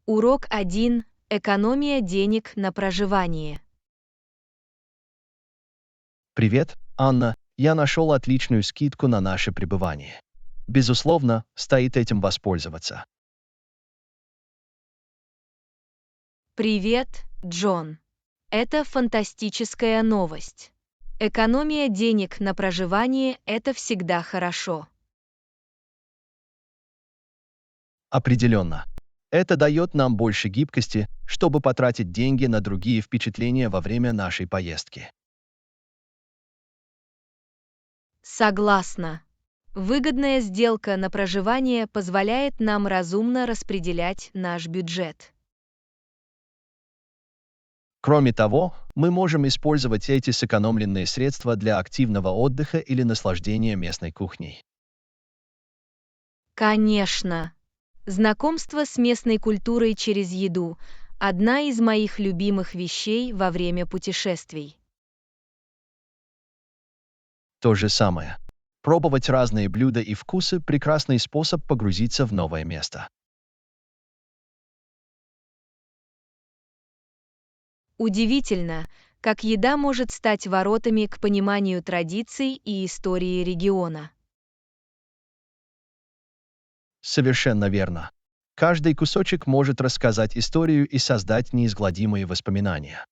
Урок 1. Экономия денег на проживание. Привет, Анна. Я нашел отличную скидку на наше пребывание. Безусловно, стоит этим воспользоваться. Привет, Джон. Это фантастическая новость. Экономия денег на проживание – это всегда хорошо. Определенно. Это дает нам больше гибкости, чтобы потратить деньги на другие впечатления во время нашей поездки. Согласна. Выгодная сделка на проживание позволяет нам разумно распределять наш бюджет. Кроме того, мы можем использовать эти сэкономленные средства для активного отдыха или наслаждения местной кухней. Конечно. Знакомство с местной культурой через еду – одна из моих любимых вещей во время путешествий. То же самое. Пробовать разные блюда и вкусы – прекрасный способ погрузиться в новое место. Удивительно, как еда может стать воротами к пониманию традиций и истории региона. Совершенно верно. Каждый кусочек может рассказать историю и создать неизгладимые воспоминания.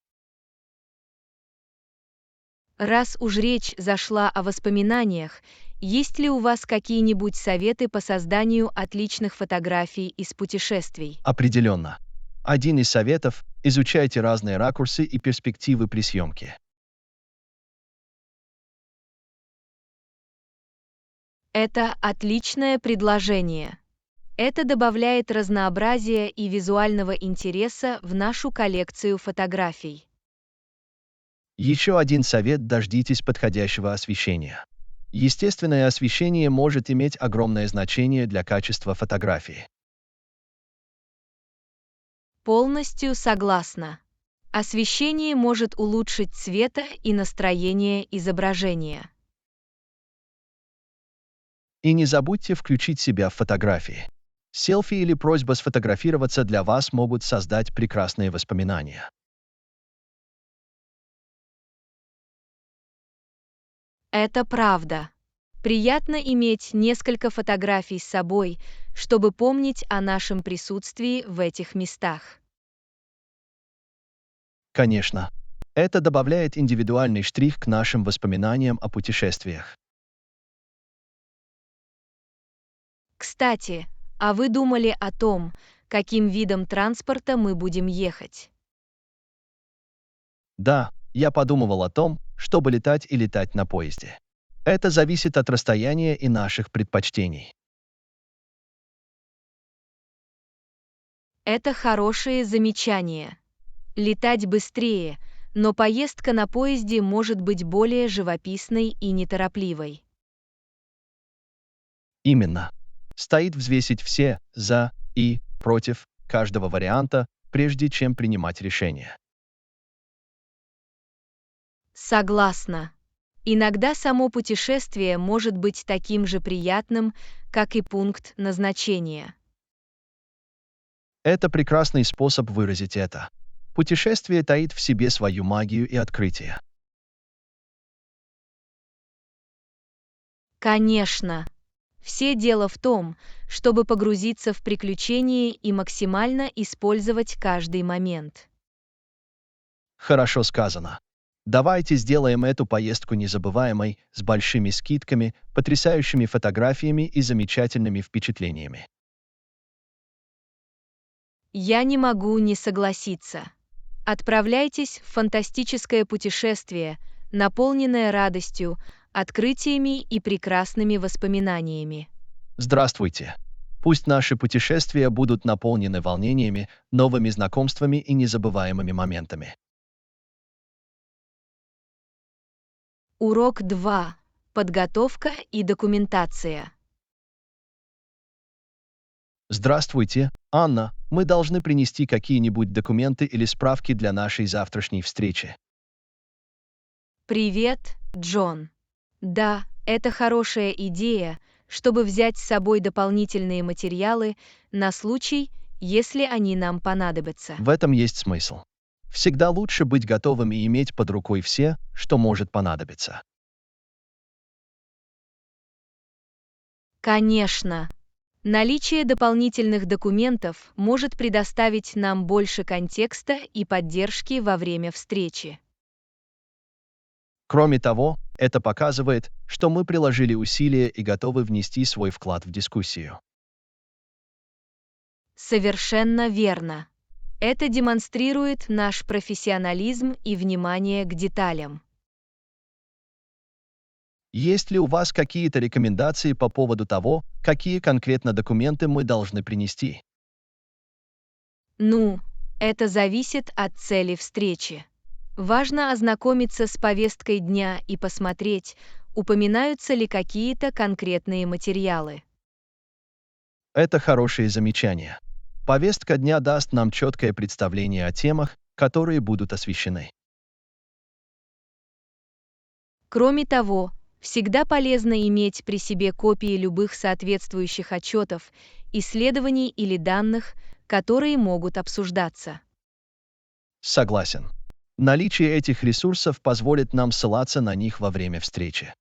Раз уж речь зашла о воспоминаниях, есть ли у вас какие-нибудь советы по созданию отличных фотографий из путешествий? Определенно. Один из советов – изучайте разные ракурсы и перспективы при съемке. Это отличное предложение. Это добавляет разнообразия и визуального интереса в нашу коллекцию фотографий. Еще один совет – дождитесь подходящего освещения. Естественное освещение может иметь огромное значение для качества фотографии. Полностью согласна. Освещение может улучшить цвета и настроение изображения. И не забудьте включить себя в фотографии. Селфи или просьба сфотографироваться для вас могут создать прекрасные воспоминания. Это правда. Приятно иметь несколько фотографий с собой, чтобы помнить о нашем присутствии в этих местах. Конечно, это добавляет индивидуальный штрих к нашим воспоминаниям о путешествиях. Кстати, а вы думали о том, каким видом транспорта мы будем ехать? Да, я подумывал о том, чтобы летать и летать на поезде. Это зависит от расстояния и наших предпочтений. Это хорошее замечание. Летать быстрее, но поездка на поезде может быть более живописной и неторопливой. Именно. Стоит взвесить все «за» и «против» каждого варианта, прежде чем принимать решение. Согласна. Иногда само путешествие может быть таким же приятным, как и пункт назначения. Это прекрасный способ выразить это. Путешествие таит в себе свою магию и открытие. Конечно. Все дело в том, чтобы погрузиться в приключения и максимально использовать каждый момент. Хорошо сказано. Давайте сделаем эту поездку незабываемой, с большими скидками, потрясающими фотографиями и замечательными впечатлениями. Я не могу не согласиться. Отправляйтесь в фантастическое путешествие, наполненное радостью, открытиями и прекрасными воспоминаниями. Здравствуйте. Пусть наши путешествия будут наполнены волнениями, новыми знакомствами и незабываемыми моментами. Урок 2. Подготовка и документация. Здравствуйте, Анна. Мы должны принести какие-нибудь документы или справки для нашей завтрашней встречи. Привет, Джон. Да, это хорошая идея, чтобы взять с собой дополнительные материалы на случай, если они нам понадобятся. В этом есть смысл. Всегда лучше быть готовым и иметь под рукой все, что может понадобиться. Конечно. Наличие дополнительных документов может предоставить нам больше контекста и поддержки во время встречи. Кроме того, это показывает, что мы приложили усилия и готовы внести свой вклад в дискуссию. Совершенно верно. Это демонстрирует наш профессионализм и внимание к деталям. Есть ли у вас какие-то рекомендации по поводу того, какие конкретно документы мы должны принести? Ну, это зависит от цели встречи. Важно ознакомиться с повесткой дня и посмотреть, упоминаются ли какие-то конкретные материалы. Это хорошее замечание. Повестка дня даст нам четкое представление о темах, которые будут освещены. Кроме того, всегда полезно иметь при себе копии любых соответствующих отчетов, исследований или данных, которые могут обсуждаться. Согласен. Наличие этих ресурсов позволит нам ссылаться на них во время встречи.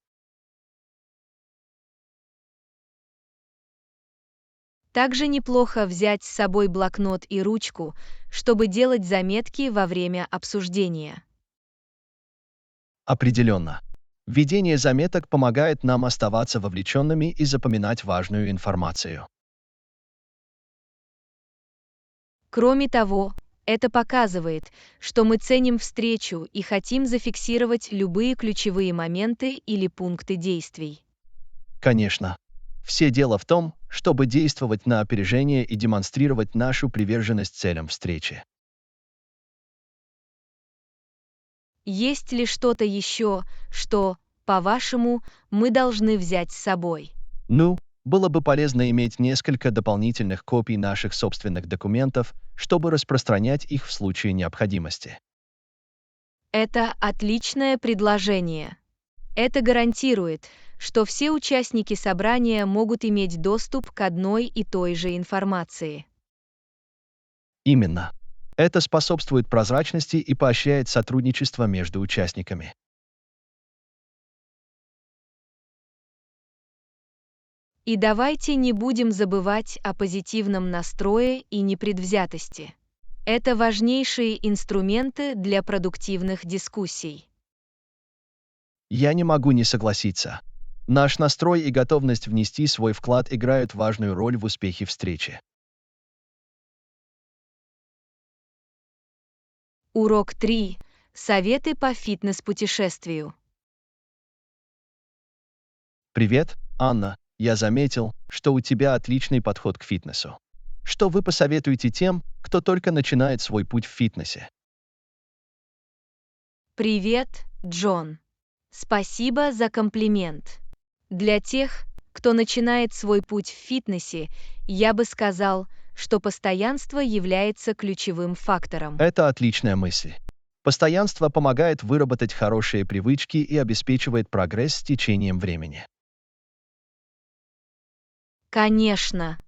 Также неплохо взять с собой блокнот и ручку, чтобы делать заметки во время обсуждения. Определенно. Ведение заметок помогает нам оставаться вовлеченными и запоминать важную информацию. Кроме того, это показывает, что мы ценим встречу и хотим зафиксировать любые ключевые моменты или пункты действий. Конечно. Все дело в том, чтобы действовать на опережение и демонстрировать нашу приверженность целям встречи. Есть ли что-то еще, что, по-вашему, мы должны взять с собой? Ну, было бы полезно иметь несколько дополнительных копий наших собственных документов, чтобы распространять их в случае необходимости. Это отличное предложение. Это гарантирует, что все участники собрания могут иметь доступ к одной и той же информации. Именно. Это способствует прозрачности и поощряет сотрудничество между участниками. И давайте не будем забывать о позитивном настрое и непредвзятости. Это важнейшие инструменты для продуктивных дискуссий. Я не могу не согласиться. Наш настрой и готовность внести свой вклад играют важную роль в успехе встречи. Урок 3. Советы по фитнес-путешествию. Привет, Анна. Я заметил, что у тебя отличный подход к фитнесу. Что вы посоветуете тем, кто только начинает свой путь в фитнесе? Привет, Джон. Спасибо за комплимент. Для тех, кто начинает свой путь в фитнесе, я бы сказал, что постоянство является ключевым фактором. Это отличная мысль. Постоянство помогает выработать хорошие привычки и обеспечивает прогресс с течением времени. Конечно.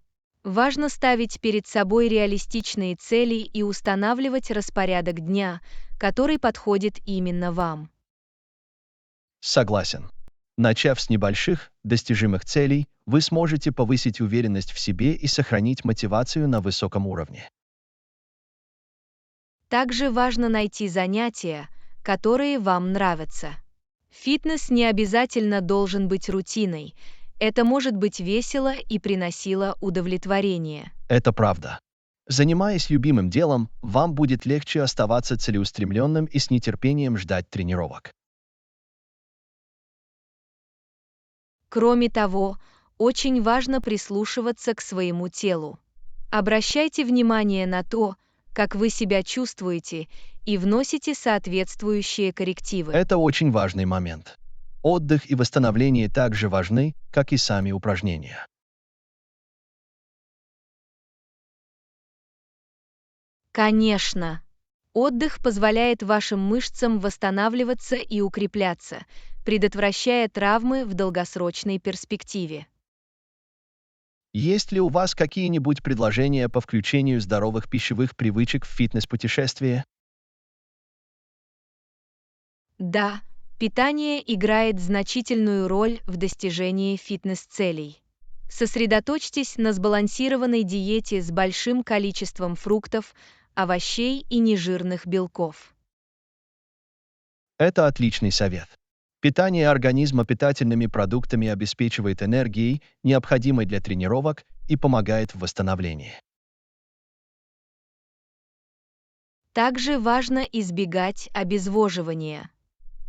Важно ставить перед собой реалистичные цели и устанавливать распорядок дня, который подходит именно вам. Согласен. Начав с небольших, достижимых целей, вы сможете повысить уверенность в себе и сохранить мотивацию на высоком уровне. Также важно найти занятия, которые вам нравятся. Фитнес не обязательно должен быть рутиной, это может быть весело и приносило удовлетворение. Это правда. Занимаясь любимым делом, вам будет легче оставаться целеустремленным и с нетерпением ждать тренировок. Кроме того, очень важно прислушиваться к своему телу. Обращайте внимание на то, как вы себя чувствуете, и вносите соответствующие коррективы. Это очень важный момент. Отдых и восстановление также важны, как и сами упражнения. Конечно. Отдых позволяет вашим мышцам восстанавливаться и укрепляться, предотвращая травмы в долгосрочной перспективе. Есть ли у вас какие-нибудь предложения по включению здоровых пищевых привычек в фитнес-путешествие? Да, питание играет значительную роль в достижении фитнес-целей. Сосредоточьтесь на сбалансированной диете с большим количеством фруктов, овощей и нежирных белков. Это отличный совет. Питание организма питательными продуктами обеспечивает энергией, необходимой для тренировок, и помогает в восстановлении. Также важно избегать обезвоживания.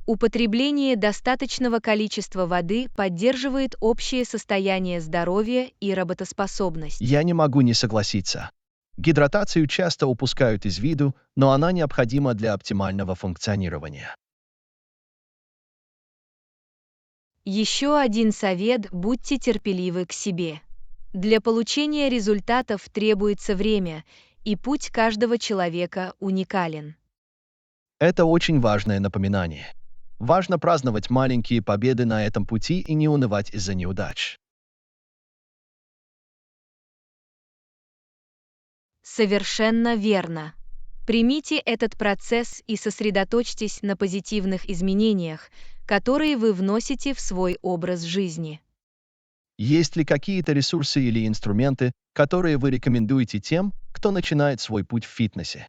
Употребление достаточного количества воды поддерживает общее состояние здоровья и работоспособность. Я не могу не согласиться. Гидратацию часто упускают из виду, но она необходима для оптимального функционирования. Еще один совет – будьте терпеливы к себе. Для получения результатов требуется время, и путь каждого человека уникален. Это очень важное напоминание. Важно праздновать маленькие победы на этом пути и не унывать из-за неудач. Совершенно верно. Примите этот процесс и сосредоточьтесь на позитивных изменениях, которые вы вносите в свой образ жизни. Есть ли какие-то ресурсы или инструменты, которые вы рекомендуете тем, кто начинает свой путь в фитнесе?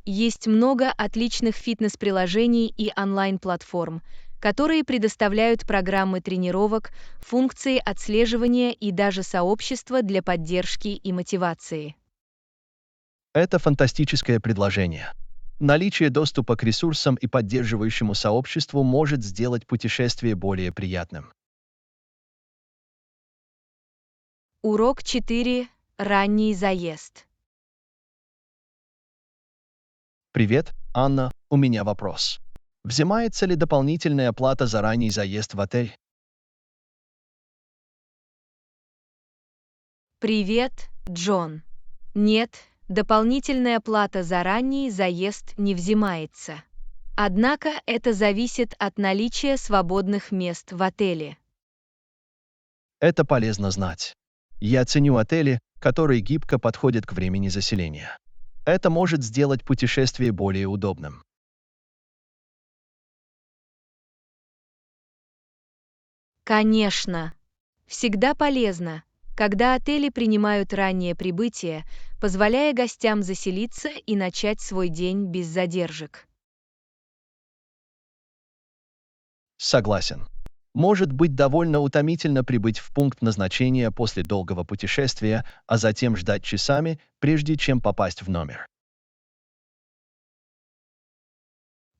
Есть много отличных фитнес-приложений и онлайн-платформ, которые предоставляют программы тренировок, функции отслеживания и даже сообщества для поддержки и мотивации. Это фантастическое предложение. Наличие доступа к ресурсам и поддерживающему сообществу может сделать путешествие более приятным. Урок 4. Ранний заезд. Привет, Анна, у меня вопрос. Взимается ли дополнительная плата за ранний заезд в отель? Привет, Джон. Нет, дополнительная плата за ранний заезд не взимается. Однако это зависит от наличия свободных мест в отеле. Это полезно знать. Я ценю отели, которые гибко подходят к времени заселения. Это может сделать путешествие более удобным. Конечно. Всегда полезно, когда отели принимают раннее прибытие, позволяя гостям заселиться и начать свой день без задержек. Согласен. Может быть довольно утомительно прибыть в пункт назначения после долгого путешествия, а затем ждать часами, прежде чем попасть в номер.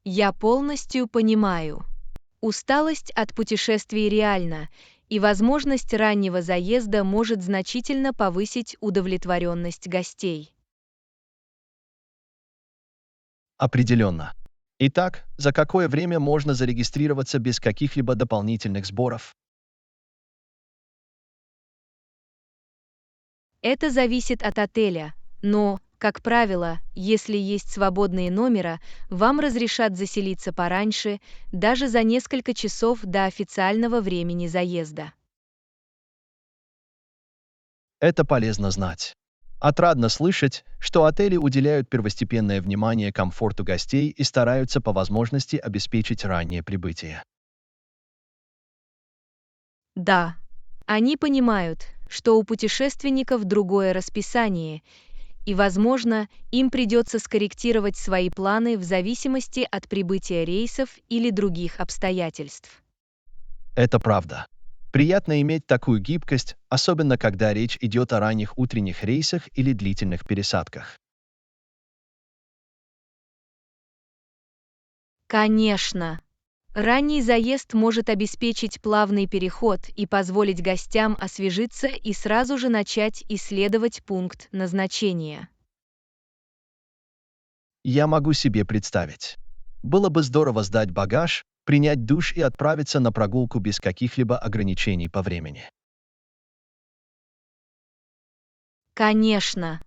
Я полностью понимаю. Усталость от путешествий реальна, и возможность раннего заезда может значительно повысить удовлетворенность гостей. Определенно. Итак, за какое время можно зарегистрироваться без каких-либо дополнительных сборов? Это зависит от отеля, но, как правило, если есть свободные номера, вам разрешат заселиться пораньше, даже за несколько часов до официального времени заезда. Это полезно знать. Отрадно слышать, что отели уделяют первостепенное внимание комфорту гостей и стараются по возможности обеспечить раннее прибытие. Да, они понимают, что у путешественников другое расписание, и, возможно, им придется скорректировать свои планы в зависимости от прибытия рейсов или других обстоятельств. Это правда. Приятно иметь такую гибкость, особенно когда речь идет о ранних утренних рейсах или длительных пересадках. Конечно, ранний заезд может обеспечить плавный переход и позволить гостям освежиться и сразу же начать исследовать пункт назначения. Я могу себе представить. Было бы здорово сдать багаж, принять душ и отправиться на прогулку без каких-либо ограничений по времени. Конечно,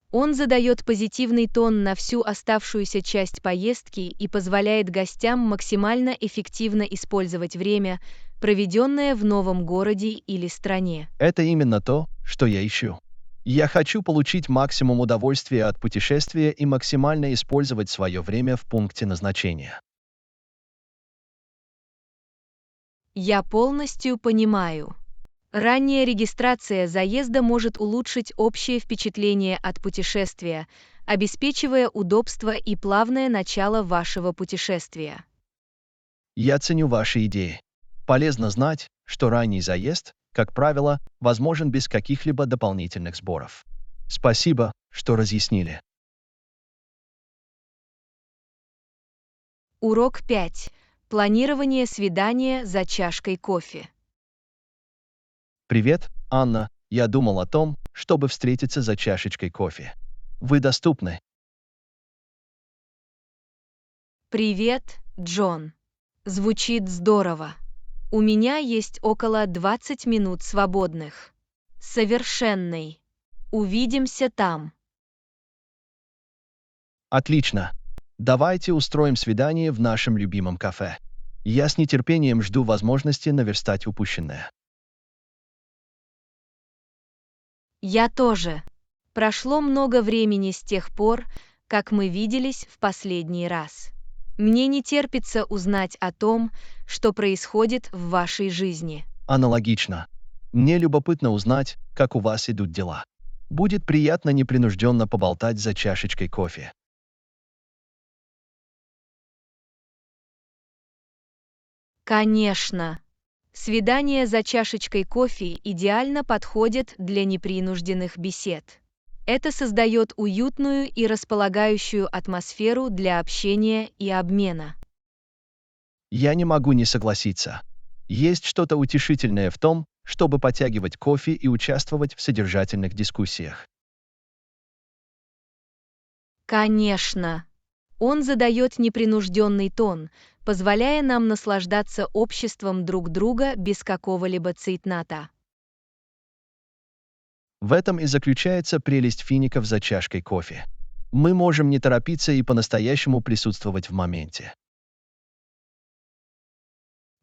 он задает позитивный тон на всю оставшуюся часть поездки и позволяет гостям максимально эффективно использовать время, проведенное в новом городе или стране. Это именно то, что я ищу. Я хочу получить максимум удовольствия от путешествия и максимально использовать свое время в пункте назначения. Я полностью понимаю. Ранняя регистрация заезда может улучшить общее впечатление от путешествия, обеспечивая удобство и плавное начало вашего путешествия. Я ценю ваши идеи. Полезно знать, что ранний заезд, как правило, возможен без каких-либо дополнительных сборов. Спасибо, что разъяснили. Урок 5. Планирование свидания за чашкой кофе. Привет, Анна. Я думал о том, чтобы встретиться за чашечкой кофе. Вы доступны? Привет, Джон. Звучит здорово. У меня есть около 20 минут свободных. Совершенный. Увидимся там. Отлично. Давайте устроим свидание в нашем любимом кафе. Я с нетерпением жду возможности наверстать упущенное. Я тоже. Прошло много времени с тех пор, как мы виделись в последний раз. Мне не терпится узнать о том, что происходит в вашей жизни. Аналогично. Мне любопытно узнать, как у вас идут дела. Будет приятно непринужденно поболтать за чашечкой кофе. Конечно. Свидания за чашечкой кофе идеально подходят для непринужденных бесед. Это создает уютную и располагающую атмосферу для общения и обмена. Я не могу не согласиться. Есть что-то утешительное в том, чтобы потягивать кофе и участвовать в содержательных дискуссиях. Конечно. Он задает непринужденный тон, позволяя нам наслаждаться обществом друг друга без какого-либо цейтнота. В этом и заключается прелесть фиников за чашкой кофе. Мы можем не торопиться и по-настоящему присутствовать в моменте.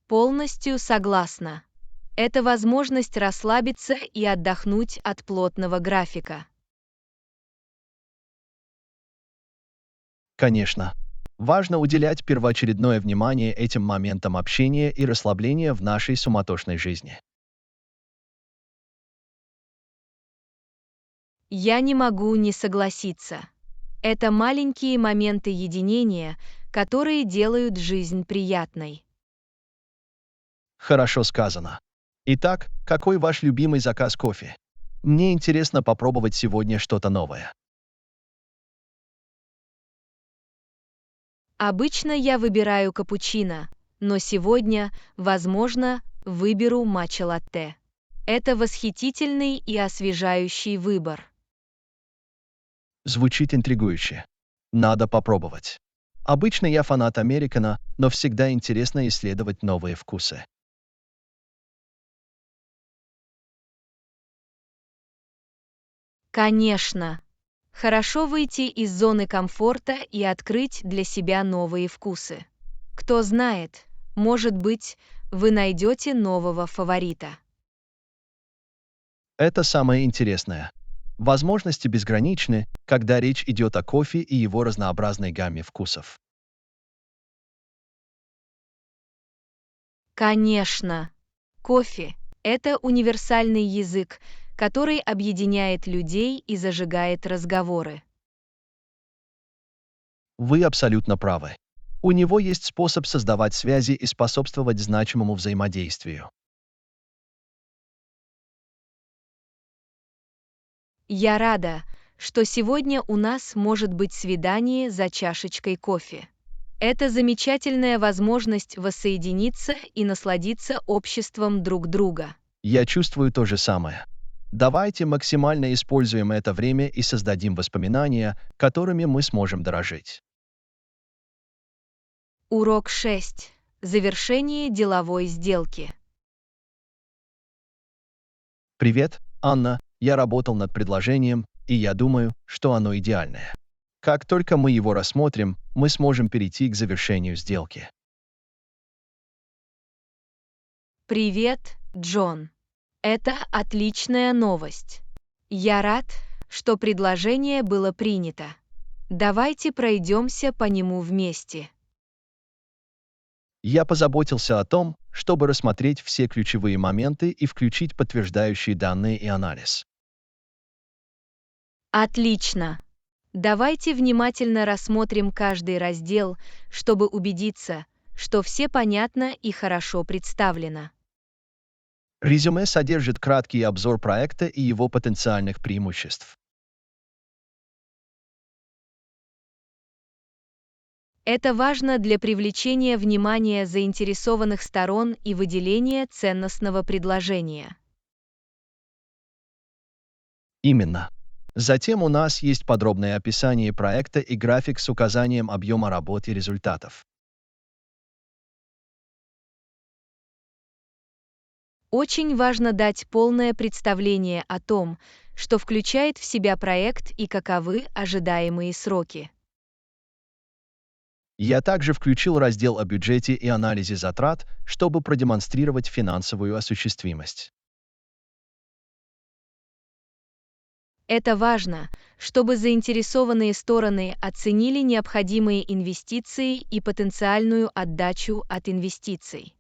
Полностью согласна. Это возможность расслабиться и отдохнуть от плотного графика. Конечно. Важно уделять первоочередное внимание этим моментам общения и расслабления в нашей суматошной жизни. Я не могу не согласиться. Это маленькие моменты единения, которые делают жизнь приятной. Хорошо сказано. Итак, какой ваш любимый заказ кофе? Мне интересно попробовать сегодня что-то новое. Обычно я выбираю капучино, но сегодня, возможно, выберу матча-латте. Это восхитительный и освежающий выбор. Звучит интригующе. Надо попробовать. Обычно я фанат американо, но всегда интересно исследовать новые вкусы. Конечно. Хорошо выйти из зоны комфорта и открыть для себя новые вкусы. Кто знает, может быть, вы найдете нового фаворита. Это самое интересное. Возможности безграничны, когда речь идет о кофе и его разнообразной гамме вкусов. Конечно. Кофе– это универсальный язык, который объединяет людей и зажигает разговоры. Вы абсолютно правы. У него есть способ создавать связи и способствовать значимому взаимодействию. Я рада, что сегодня у нас может быть свидание за чашечкой кофе. Это замечательная возможность воссоединиться и насладиться обществом друг друга. Я чувствую то же самое. Давайте максимально используем это время и создадим воспоминания, которыми мы сможем дорожить. Урок 6. Завершение деловой сделки. Привет, Анна. Я работал над предложением, и я думаю, что оно идеальное. Как только мы его рассмотрим, мы сможем перейти к завершению сделки. Привет, Джон. Это отличная новость. Я рад, что предложение было принято. Давайте пройдемся по нему вместе. Я позаботился о том, чтобы рассмотреть все ключевые моменты и включить подтверждающие данные и анализ. Отлично. Давайте внимательно рассмотрим каждый раздел, чтобы убедиться, что все понятно и хорошо представлено. Резюме содержит краткий обзор проекта и его потенциальных преимуществ. Это важно для привлечения внимания заинтересованных сторон и выделения ценностного предложения. Именно. Затем у нас есть подробное описание проекта и график с указанием объема работ и результатов. Очень важно дать полное представление о том, что включает в себя проект и каковы ожидаемые сроки. Я также включил раздел о бюджете и анализе затрат, чтобы продемонстрировать финансовую осуществимость. Это важно, чтобы заинтересованные стороны оценили необходимые инвестиции и потенциальную отдачу от инвестиций.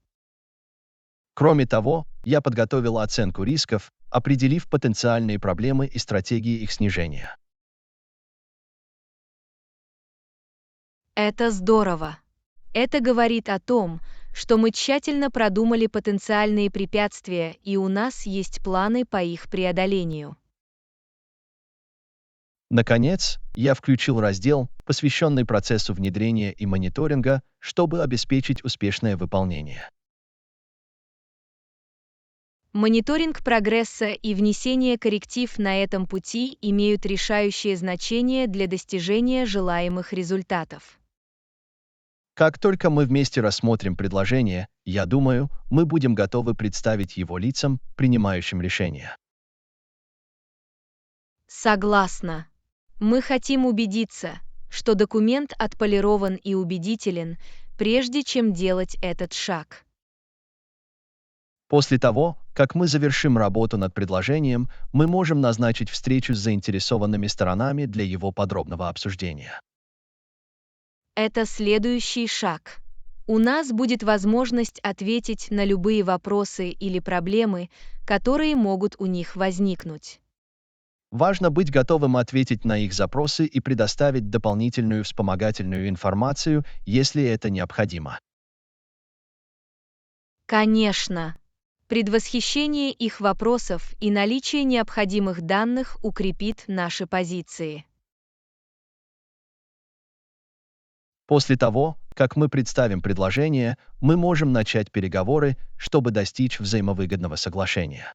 Кроме того, я подготовил оценку рисков, определив потенциальные проблемы и стратегии их снижения. Это здорово. Это говорит о том, что мы тщательно продумали потенциальные препятствия и у нас есть планы по их преодолению. Наконец, я включил раздел, посвященный процессу внедрения и мониторинга, чтобы обеспечить успешное выполнение. Мониторинг прогресса и внесение корректив на этом пути имеют решающее значение для достижения желаемых результатов. Как только мы вместе рассмотрим предложение, я думаю, мы будем готовы представить его лицам, принимающим решения. Согласна. Мы хотим убедиться, что документ отполирован и убедителен, прежде чем делать этот шаг. После того, как мы завершим работу над предложением, мы можем назначить встречу с заинтересованными сторонами для его подробного обсуждения. Это следующий шаг. У нас будет возможность ответить на любые вопросы или проблемы, которые могут у них возникнуть. Важно быть готовым ответить на их запросы и предоставить дополнительную вспомогательную информацию, если это необходимо. Конечно. Предвосхищение их вопросов и наличие необходимых данных укрепит наши позиции. После того, как мы представим предложение, мы можем начать переговоры, чтобы достичь взаимовыгодного соглашения.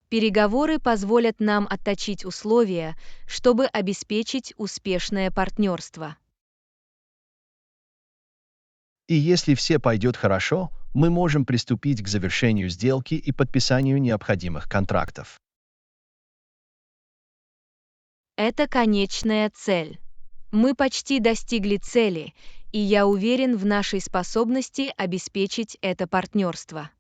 Переговоры позволят нам отточить условия, чтобы обеспечить успешное партнерство. И если все пойдет хорошо, мы можем приступить к завершению сделки и подписанию необходимых контрактов. Это конечная цель. Мы почти достигли цели, и я уверен в нашей способности обеспечить это партнерство.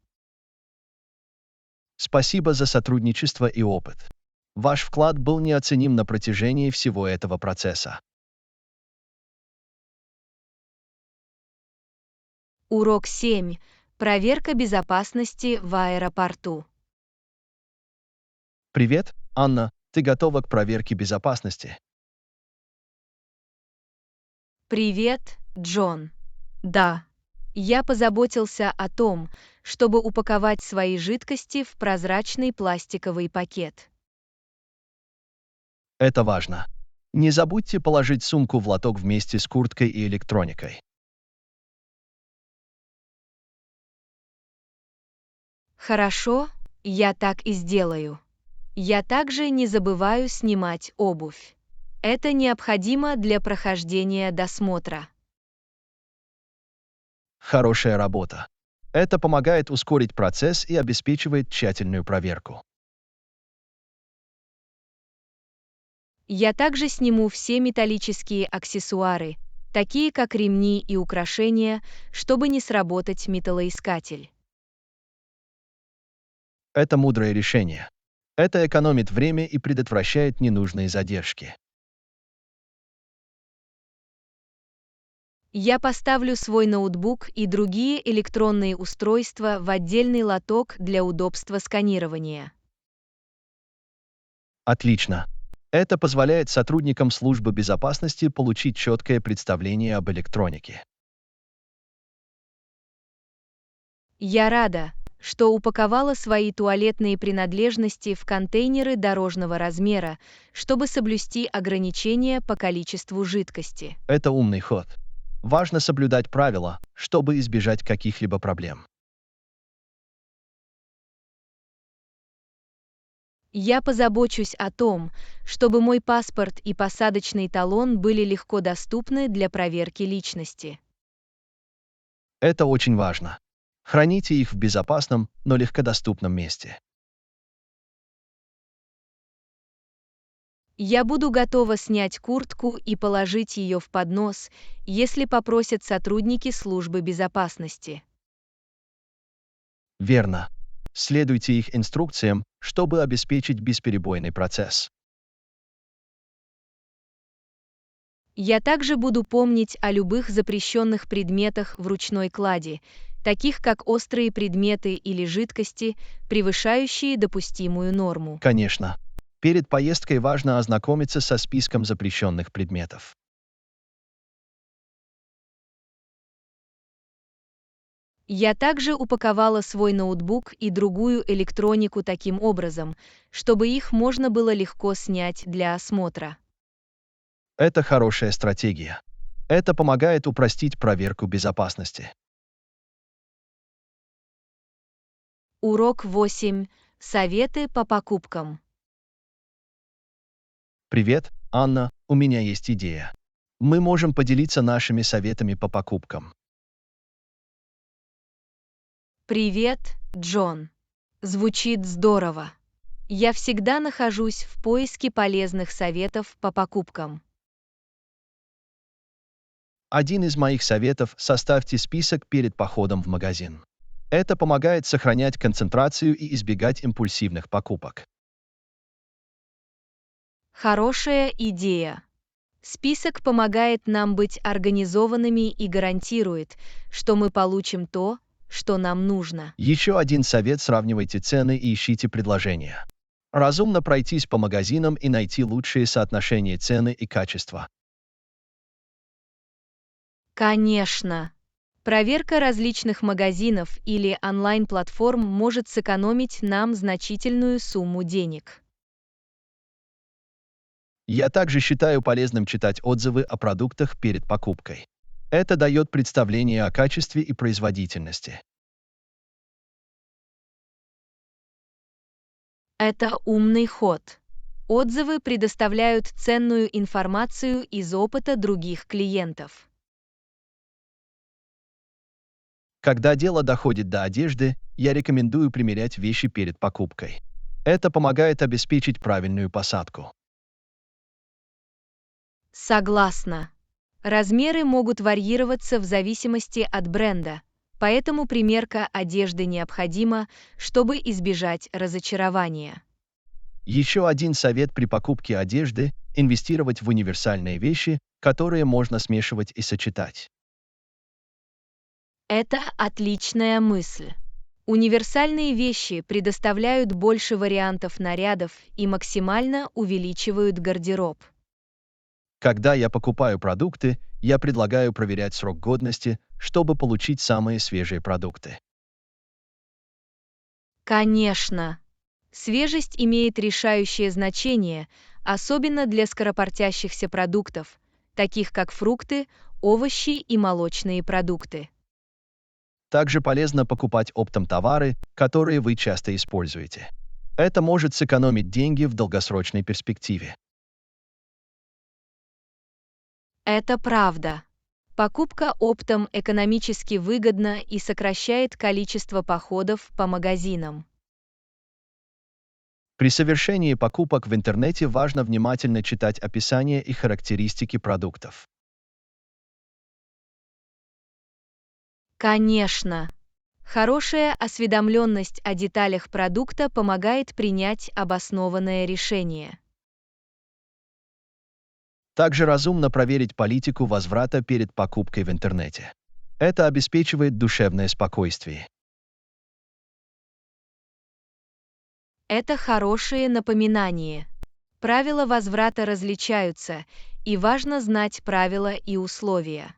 Спасибо за сотрудничество и опыт. Ваш вклад был неоценим на протяжении всего этого процесса. Урок 7. Проверка безопасности в аэропорту. Привет, Анна, ты готова к проверке безопасности? Привет, Джон. Да. Я позаботился о том, чтобы упаковать свои жидкости в прозрачный пластиковый пакет. Это важно. Не забудьте положить сумку в лоток вместе с курткой и электроникой. Хорошо, я так и сделаю. Я также не забываю снимать обувь. Это необходимо для прохождения досмотра. Хорошая работа. Это помогает ускорить процесс и обеспечивает тщательную проверку. Я также сниму все металлические аксессуары, такие как ремни и украшения, чтобы не сработать металлоискатель. Это мудрое решение. Это экономит время и предотвращает ненужные задержки. Я поставлю свой ноутбук и другие электронные устройства в отдельный лоток для удобства сканирования. Отлично. Это позволяет сотрудникам службы безопасности получить четкое представление об электронике. Я рада, что упаковала свои туалетные принадлежности в контейнеры дорожного размера, чтобы соблюсти ограничения по количеству жидкости. Это умный ход. Важно соблюдать правила, чтобы избежать каких-либо проблем. Я позабочусь о том, чтобы мой паспорт и посадочный талон были легко доступны для проверки личности. Это очень важно. Храните их в безопасном, но легкодоступном месте. Я буду готова снять куртку и положить ее в поднос, если попросят сотрудники службы безопасности. Верно. Следуйте их инструкциям, чтобы обеспечить бесперебойный процесс. Я также буду помнить о любых запрещенных предметах в ручной клади, таких как острые предметы или жидкости, превышающие допустимую норму. Конечно. Перед поездкой важно ознакомиться со списком запрещенных предметов. Я также упаковала свой ноутбук и другую электронику таким образом, чтобы их можно было легко снять для осмотра. Это хорошая стратегия. Это помогает упростить проверку безопасности. Урок 8. Советы по покупкам. Привет, Анна, у меня есть идея. Мы можем поделиться нашими советами по покупкам. Привет, Джон. Звучит здорово. Я всегда нахожусь в поиске полезных советов по покупкам. Один из моих советов – составьте список перед походом в магазин. Это помогает сохранять концентрацию и избегать импульсивных покупок. Хорошая идея. Список помогает нам быть организованными и гарантирует, что мы получим то, что нам нужно. Еще один совет – сравнивайте цены и ищите предложения. Разумно пройтись по магазинам и найти лучшие соотношения цены и качества. Конечно. Проверка различных магазинов или онлайн-платформ может сэкономить нам значительную сумму денег. Я также считаю полезным читать отзывы о продуктах перед покупкой. Это дает представление о качестве и производительности. Это умный ход. Отзывы предоставляют ценную информацию из опыта других клиентов. Когда дело доходит до одежды, я рекомендую примерять вещи перед покупкой. Это помогает обеспечить правильную посадку. Согласна. Размеры могут варьироваться в зависимости от бренда, поэтому примерка одежды необходима, чтобы избежать разочарования. Еще один совет при покупке одежды – инвестировать в универсальные вещи, которые можно смешивать и сочетать. Это отличная мысль. Универсальные вещи предоставляют больше вариантов нарядов и максимально увеличивают гардероб. Когда я покупаю продукты, я предлагаю проверять срок годности, чтобы получить самые свежие продукты. Конечно. Свежесть имеет решающее значение, особенно для скоропортящихся продуктов, таких как фрукты, овощи и молочные продукты. Также полезно покупать оптом товары, которые вы часто используете. Это может сэкономить деньги в долгосрочной перспективе. Это правда. Покупка оптом экономически выгодна и сокращает количество походов по магазинам. При совершении покупок в интернете важно внимательно читать описание и характеристики продуктов. Конечно. Хорошая осведомленность о деталях продукта помогает принять обоснованное решение. Также разумно проверить политику возврата перед покупкой в интернете. Это обеспечивает душевное спокойствие. Это хорошее напоминание. Правила возврата различаются, и важно знать правила и условия.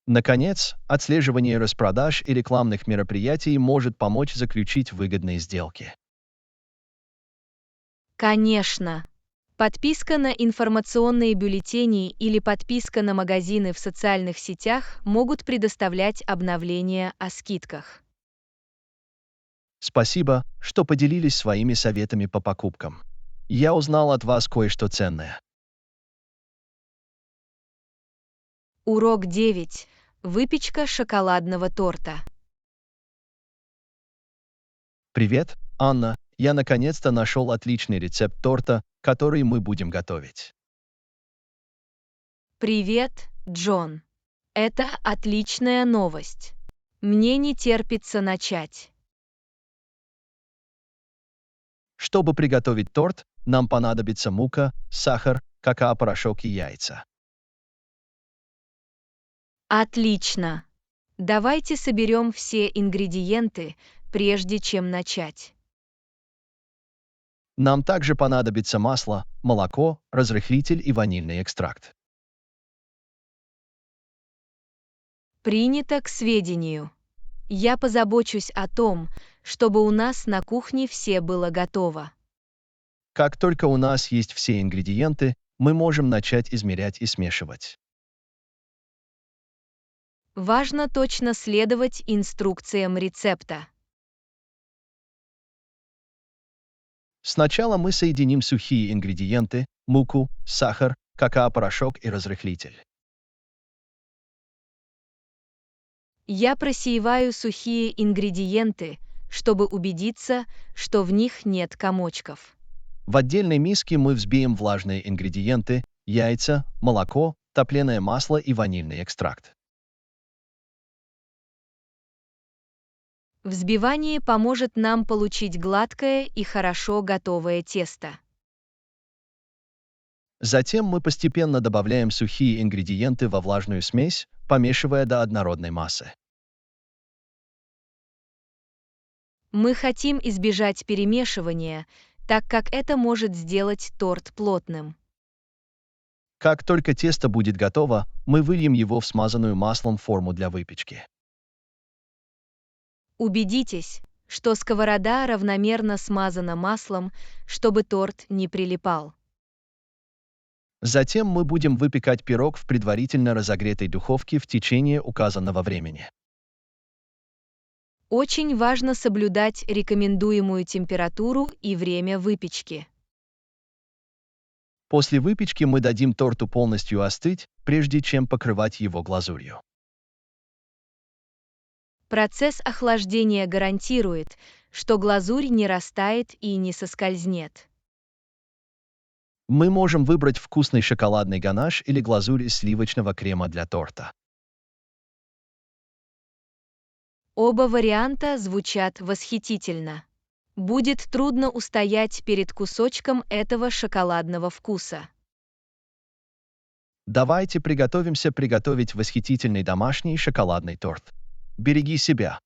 Наконец, отслеживание распродаж и рекламных мероприятий может помочь заключить выгодные сделки. Конечно. Подписка на информационные бюллетени или подписка на магазины в социальных сетях могут предоставлять обновления о скидках. Спасибо, что поделились своими советами по покупкам. Я узнал от вас кое-что ценное. Урок 9. Выпечка шоколадного торта. Привет, Анна. Я наконец-то нашел отличный рецепт торта, который мы будем готовить. Привет, Джон. Это отличная новость. Мне не терпится начать. Чтобы приготовить торт, нам понадобится мука, сахар, какао-порошок и яйца. Отлично. Давайте соберем все ингредиенты, прежде чем начать. Нам также понадобится масло, молоко, разрыхлитель и ванильный экстракт. Принято к сведению. Я позабочусь о том, чтобы у нас на кухне все было готово. Как только у нас есть все ингредиенты, мы можем начать измерять и смешивать. Важно точно следовать инструкциям рецепта. Сначала мы соединим сухие ингредиенты, муку, сахар, какао-порошок и разрыхлитель. Я просеиваю сухие ингредиенты, чтобы убедиться, что в них нет комочков. В отдельной миске мы взбеем влажные ингредиенты, яйца, молоко, топленое масло и ванильный экстракт. Взбивание поможет нам получить гладкое и хорошо готовое тесто. Затем мы постепенно добавляем сухие ингредиенты во влажную смесь, помешивая до однородной массы. Мы хотим избежать перемешивания, так как это может сделать торт плотным. Как только тесто будет готово, мы выльем его в смазанную маслом форму для выпечки. Убедитесь, что сковорода равномерно смазана маслом, чтобы торт не прилипал. Затем мы будем выпекать пирог в предварительно разогретой духовке в течение указанного времени. Очень важно соблюдать рекомендуемую температуру и время выпечки. После выпечки мы дадим торту полностью остыть, прежде чем покрывать его глазурью. Процесс охлаждения гарантирует, что глазурь не растает и не соскользнет. Мы можем выбрать вкусный шоколадный ганаш или глазурь из сливочного крема для торта. Оба варианта звучат восхитительно. Будет трудно устоять перед кусочком этого шоколадного вкуса. Давайте приготовимся приготовить восхитительный домашний шоколадный торт. Береги себя.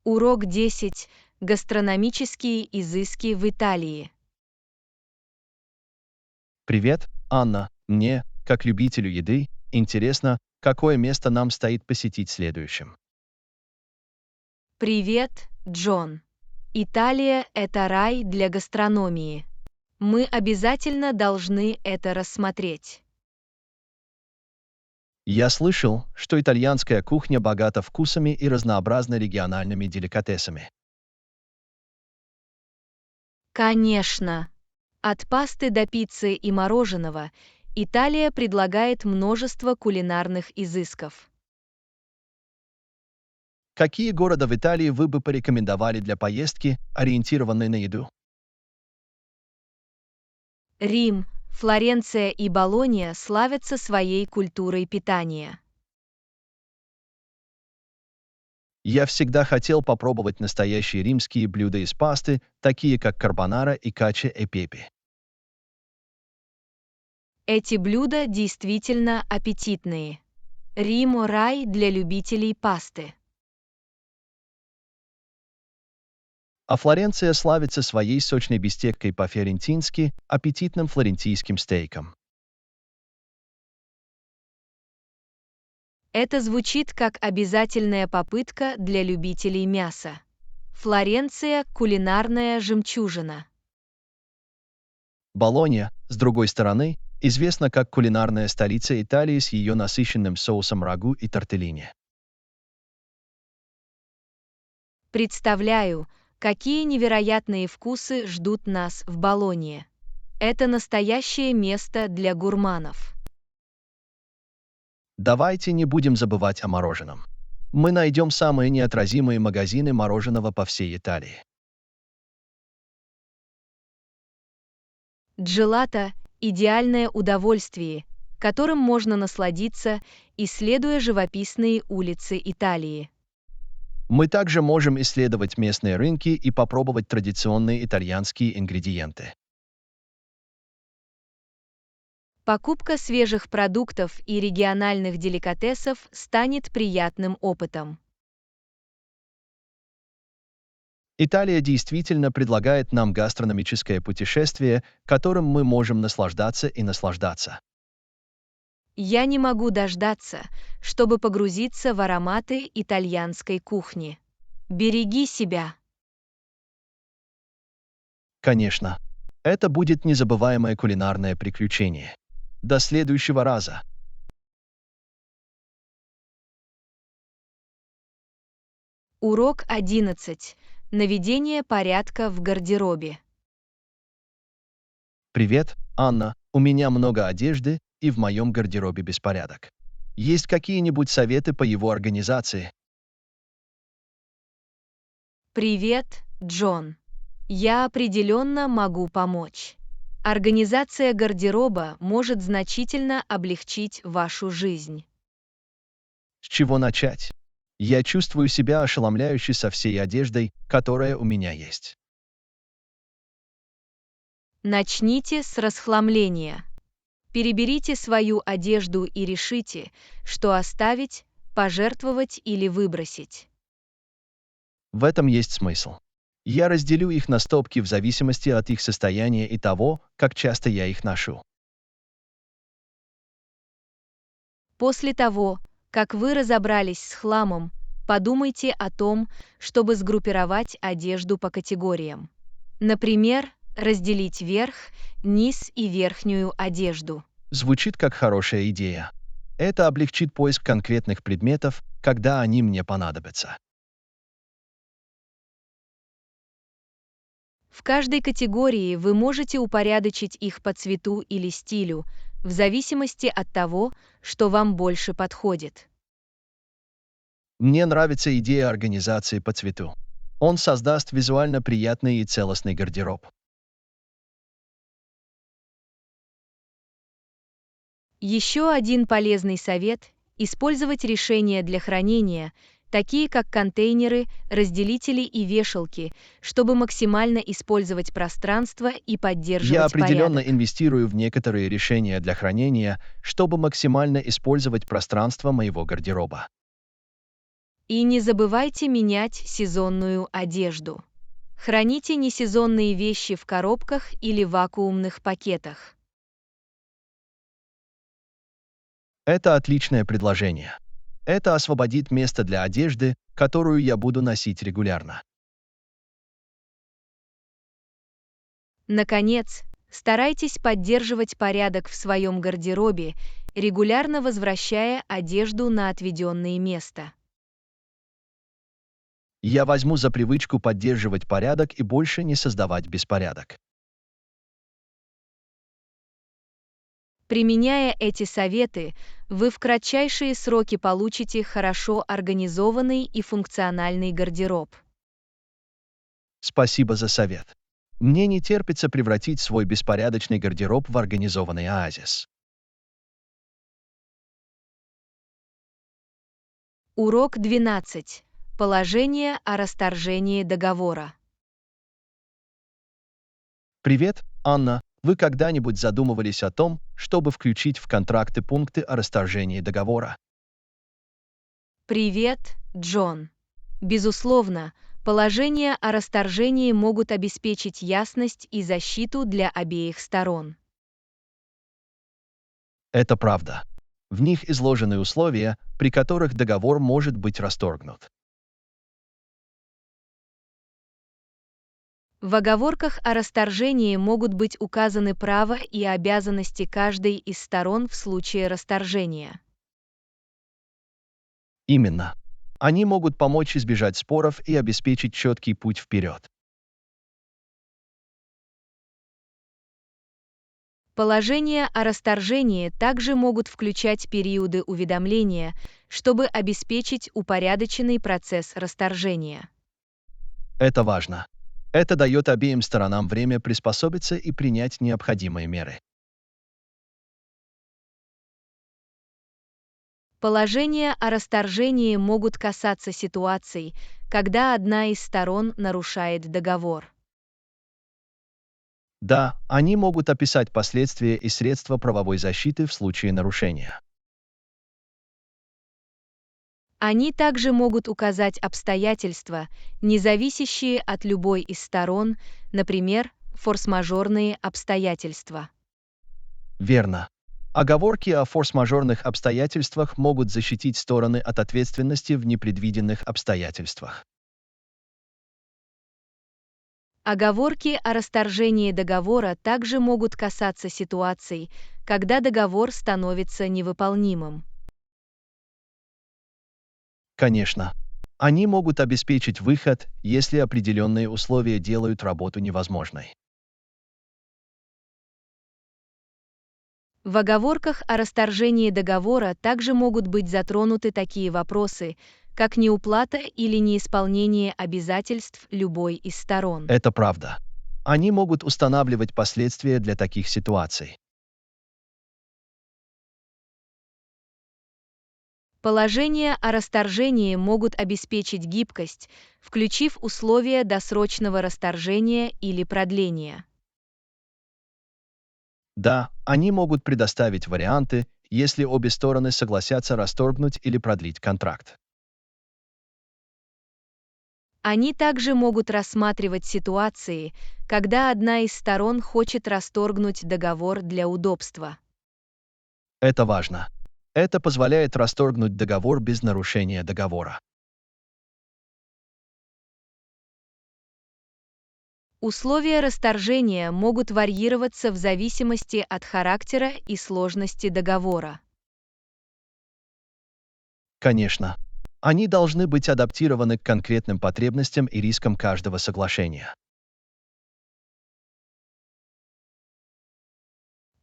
Урок 10. Гастрономические изыски в Италии. Привет, Анна. Мне, как любителю еды, интересно, какое место нам стоит посетить следующим. Привет, Джон. Италия – это рай для гастрономии. Мы обязательно должны это рассмотреть. Я слышал, что итальянская кухня богата вкусами и разнообразна региональными деликатесами. Конечно. От пасты до пиццы и мороженого Италия предлагает множество кулинарных изысков. Какие города в Италии вы бы порекомендовали для поездки, ориентированной на еду? Рим, Флоренция и Болонья славятся своей культурой питания. Я всегда хотел попробовать настоящие римские блюда из пасты, такие как карбонара и каче e pepe. Эти блюда действительно аппетитные. Рим– рай для любителей пасты. А Флоренция славится своей сочной бистеккой по-ферентински, аппетитным флорентийским стейком. Это звучит как обязательная попытка для любителей мяса. Флоренция– кулинарная жемчужина. Болонья, с другой стороны, известна как кулинарная столица Италии с ее насыщенным соусом рагу и тортеллини. Представляю, какие невероятные вкусы ждут нас в Болонье. Это настоящее место для гурманов. Давайте не будем забывать о мороженом. Мы найдем самые неотразимые магазины мороженого по всей Италии. Джелато– идеальное удовольствие, которым можно насладиться, исследуя живописные улицы Италии. Мы также можем исследовать местные рынки и попробовать традиционные итальянские ингредиенты. Покупка свежих продуктов и региональных деликатесов станет приятным опытом. Италия действительно предлагает нам гастрономическое путешествие, которым мы можем наслаждаться и наслаждаться. Я не могу дождаться, чтобы погрузиться в ароматы итальянской кухни. Береги себя. Конечно, это будет незабываемое кулинарное приключение. До следующего раза. Урок 11. Наведение порядка в гардеробе. Привет, Анна. У меня много одежды, и в моем гардеробе беспорядок. Есть какие-нибудь советы по его организации? Привет, Джон. Я определенно могу помочь. Организация гардероба может значительно облегчить вашу жизнь. С чего начать? Я чувствую себя ошеломляюще со всей одеждой, которая у меня есть. Начните с расхламления. Переберите свою одежду и решите, что оставить, пожертвовать или выбросить. В этом есть смысл. Я разделю их на стопки в зависимости от их состояния и того, как часто я их ношу. После того, как вы разобрались с хламом, подумайте о том, чтобы сгруппировать одежду по категориям. Например, разделить верх, низ и верхнюю одежду. Звучит как хорошая идея. Это облегчит поиск конкретных предметов, когда они мне понадобятся. В каждой категории вы можете упорядочить их по цвету или стилю, в зависимости от того, что вам больше подходит. Мне нравится идея организации по цвету. Он создаст визуально приятный и целостный гардероб. Еще один полезный совет – использовать решения для хранения, такие как контейнеры, разделители и вешалки, чтобы максимально использовать пространство и Я поддерживать определенно порядок. инвестирую в некоторые решения для хранения, чтобы максимально использовать пространство моего гардероба. И не забывайте менять сезонную одежду. Храните несезонные вещи в коробках или вакуумных пакетах. Это отличное предложение. Это освободит место для одежды, которую я буду носить регулярно. Наконец, старайтесь поддерживать порядок в своем гардеробе, регулярно возвращая одежду на отведенное место. Я возьму за привычку поддерживать порядок и больше не создавать беспорядок. Применяя эти советы, вы в кратчайшие сроки получите хорошо организованный и функциональный гардероб. Спасибо за совет. Мне не терпится превратить свой беспорядочный гардероб в организованный оазис. Урок 12. Положение о расторжении договора. Привет, Анна. Вы когда-нибудь задумывались о том, чтобы включить в контракты пункты о расторжении договора? Привет, Джон. Безусловно, положения о расторжении могут обеспечить ясность и защиту для обеих сторон. Это правда. В них изложены условия, при которых договор может быть расторгнут. В оговорках о расторжении могут быть указаны права и обязанности каждой из сторон в случае расторжения. Именно. Они могут помочь избежать споров и обеспечить четкий путь вперед. Положения о расторжении также могут включать периоды уведомления, чтобы обеспечить упорядоченный процесс расторжения. Это важно. Это дает обеим сторонам время приспособиться и принять необходимые меры. Положения о расторжении могут касаться ситуаций, когда одна из сторон нарушает договор. Да, они могут описать последствия и средства правовой защиты в случае нарушения. Они также могут указать обстоятельства, не зависящие от любой из сторон, например, форс-мажорные обстоятельства. Верно. Оговорки о форс-мажорных обстоятельствах могут защитить стороны от ответственности в непредвиденных обстоятельствах. Оговорки о расторжении договора также могут касаться ситуаций, когда договор становится невыполнимым. Конечно. Они могут обеспечить выход, если определенные условия делают работу невозможной. В оговорках о расторжении договора также могут быть затронуты такие вопросы, как неуплата или неисполнение обязательств любой из сторон. Это правда. Они могут устанавливать последствия для таких ситуаций. Положения о расторжении могут обеспечить гибкость, включив условия досрочного расторжения или продления. Да, они могут предоставить варианты, если обе стороны согласятся расторгнуть или продлить контракт. Они также могут рассматривать ситуации, когда одна из сторон хочет расторгнуть договор для удобства. Это важно. Это позволяет расторгнуть договор без нарушения договора. Условия расторжения могут варьироваться в зависимости от характера и сложности договора. Конечно. Они должны быть адаптированы к конкретным потребностям и рискам каждого соглашения.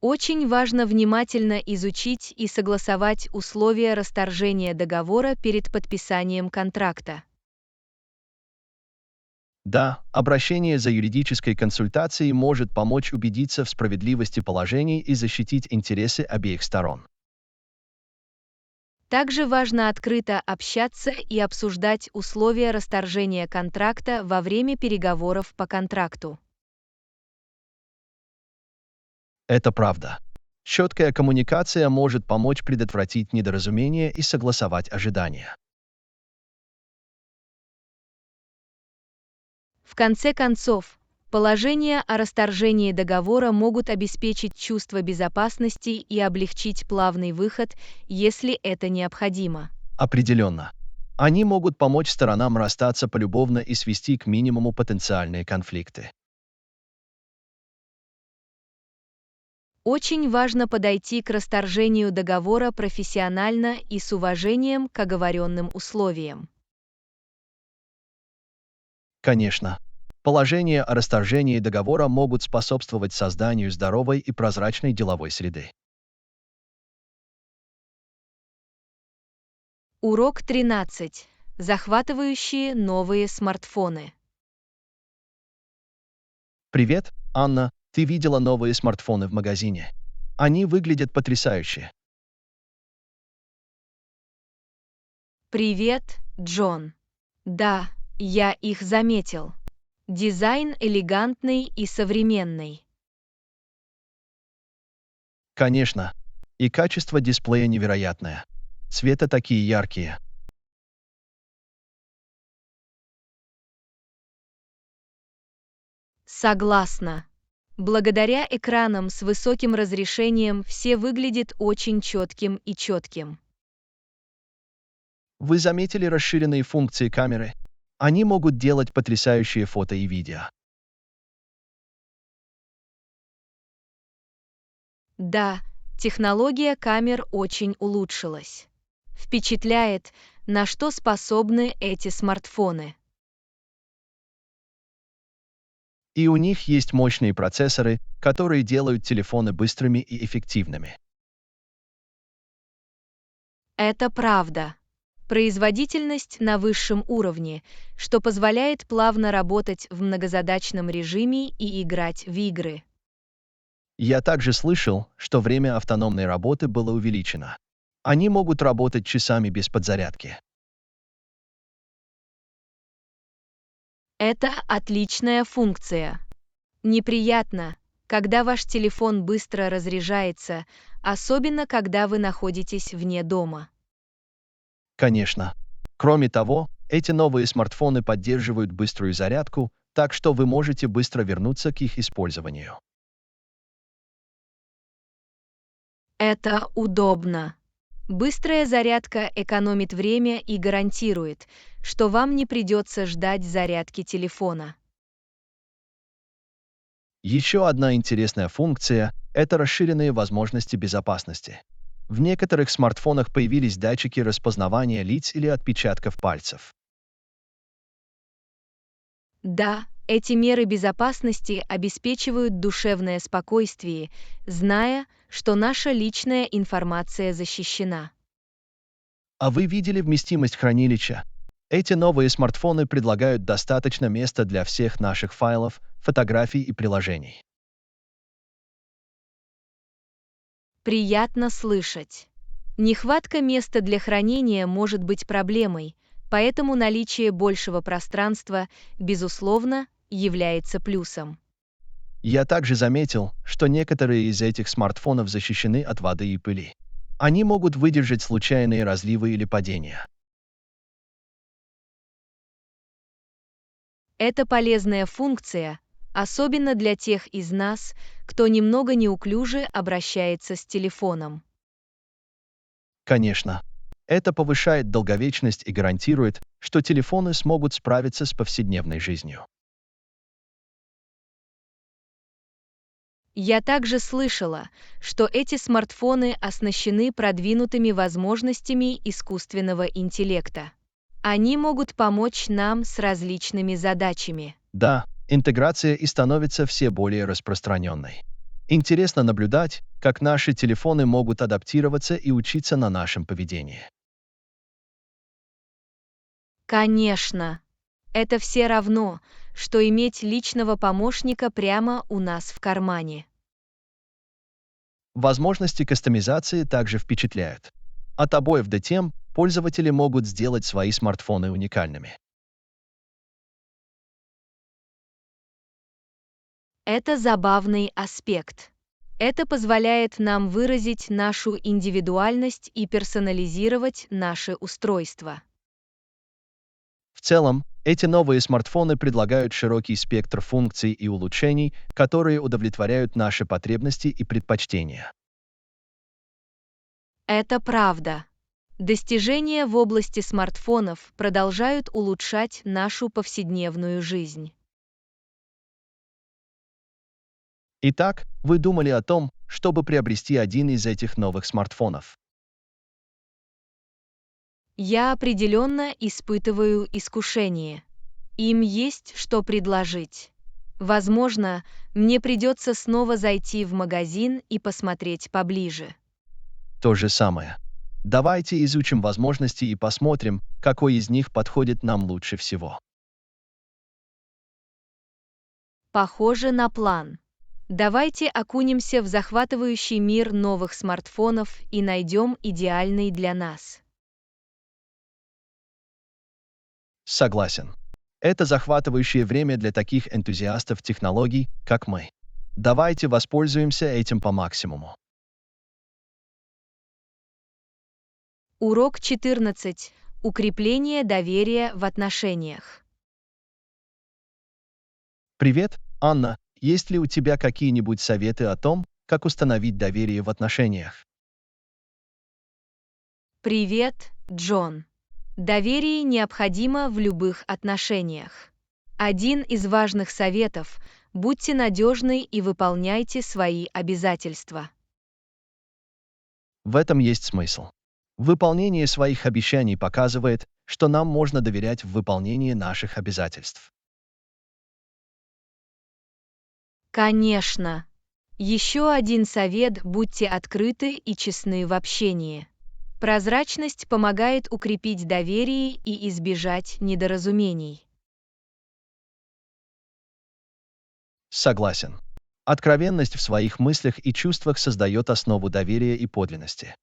Очень важно внимательно изучить и согласовать условия расторжения договора перед подписанием контракта. Да, обращение за юридической консультацией может помочь убедиться в справедливости положений и защитить интересы обеих сторон. Также важно открыто общаться и обсуждать условия расторжения контракта во время переговоров по контракту. Это правда. Четкая коммуникация может помочь предотвратить недоразумения и согласовать ожидания. В конце концов, положения о расторжении договора могут обеспечить чувство безопасности и облегчить плавный выход, если это необходимо. Определенно. Они могут помочь сторонам расстаться полюбовно и свести к минимуму потенциальные конфликты. Очень важно подойти к расторжению договора профессионально и с уважением к оговоренным условиям. Конечно. Положения о расторжении договора могут способствовать созданию здоровой и прозрачной деловой среды. Урок 13. Захватывающие новые смартфоны. Привет, Анна, ты видела новые смартфоны в магазине? Они выглядят потрясающе. Привет, Джон. Да, я их заметил. Дизайн элегантный и современный. Конечно. И качество дисплея невероятное. Цвета такие яркие. Согласна. Благодаря экранам с высоким разрешением все выглядит очень четким и четким. Вы заметили расширенные функции камеры? Они могут делать потрясающие фото и видео. Да, технология камер очень улучшилась. Впечатляет, на что способны эти смартфоны. И у них есть мощные процессоры, которые делают телефоны быстрыми и эффективными. Это правда. Производительность на высшем уровне, что позволяет плавно работать в многозадачном режиме и играть в игры. Я также слышал, что время автономной работы было увеличено. Они могут работать часами без подзарядки. Это отличная функция. Неприятно, когда ваш телефон быстро разряжается, особенно когда вы находитесь вне дома. Конечно. Кроме того, эти новые смартфоны поддерживают быструю зарядку, так что вы можете быстро вернуться к их использованию. Это удобно. Быстрая зарядка экономит время и гарантирует, что вам не придется ждать зарядки телефона. Еще одна интересная функция– это расширенные возможности безопасности. В некоторых смартфонах появились датчики распознавания лиц или отпечатков пальцев. Да, эти меры безопасности обеспечивают душевное спокойствие, зная, что наша личная информация защищена. А вы видели вместимость хранилища? Эти новые смартфоны предлагают достаточно места для всех наших файлов, фотографий и приложений. Приятно слышать. Нехватка места для хранения может быть проблемой, поэтому наличие большего пространства, безусловно, является плюсом. Я также заметил, что некоторые из этих смартфонов защищены от воды и пыли. Они могут выдержать случайные разливы или падения. Это полезная функция, особенно для тех из нас, кто немного неуклюже обращается с телефоном. Конечно. Это повышает долговечность и гарантирует, что телефоны смогут справиться с повседневной жизнью. Я также слышала, что эти смартфоны оснащены продвинутыми возможностями искусственного интеллекта. Они могут помочь нам с различными задачами. Да, интеграция и становится все более распространенной. Интересно наблюдать, как наши телефоны могут адаптироваться и учиться на нашем поведении. Конечно, это все равно, что иметь личного помощника прямо у нас в кармане. Возможности кастомизации также впечатляют. От обоев до тем, пользователи могут сделать свои смартфоны уникальными. Это забавный аспект. Это позволяет нам выразить нашу индивидуальность и персонализировать наше устройство. В целом, эти новые смартфоны предлагают широкий спектр функций и улучшений, которые удовлетворяют наши потребности и предпочтения. Это правда. Достижения в области смартфонов продолжают улучшать нашу повседневную жизнь. Итак, вы думали о том, чтобы приобрести один из этих новых смартфонов. Я определенно испытываю искушение. Им есть что предложить. Возможно, мне придется снова зайти в магазин и посмотреть поближе. То же самое. Давайте изучим возможности и посмотрим, какой из них подходит нам лучше всего. Похоже на план. Давайте окунемся в захватывающий мир новых смартфонов и найдем идеальный для нас. Согласен. Это захватывающее время для таких энтузиастов технологий, как мы. Давайте воспользуемся этим по максимуму. Урок 14. Укрепление доверия в отношениях. Привет, Анна. Есть ли у тебя какие-нибудь советы о том, как установить доверие в отношениях? Привет, Джон. Доверие необходимо в любых отношениях. Один из важных советов – будьте надежны и выполняйте свои обязательства. В этом есть смысл. Выполнение своих обещаний показывает, что нам можно доверять в выполнении наших обязательств. Конечно. Еще один совет – будьте открыты и честны в общении. Прозрачность помогает укрепить доверие и избежать недоразумений. Согласен. Откровенность в своих мыслях и чувствах создает основу доверия и подлинности.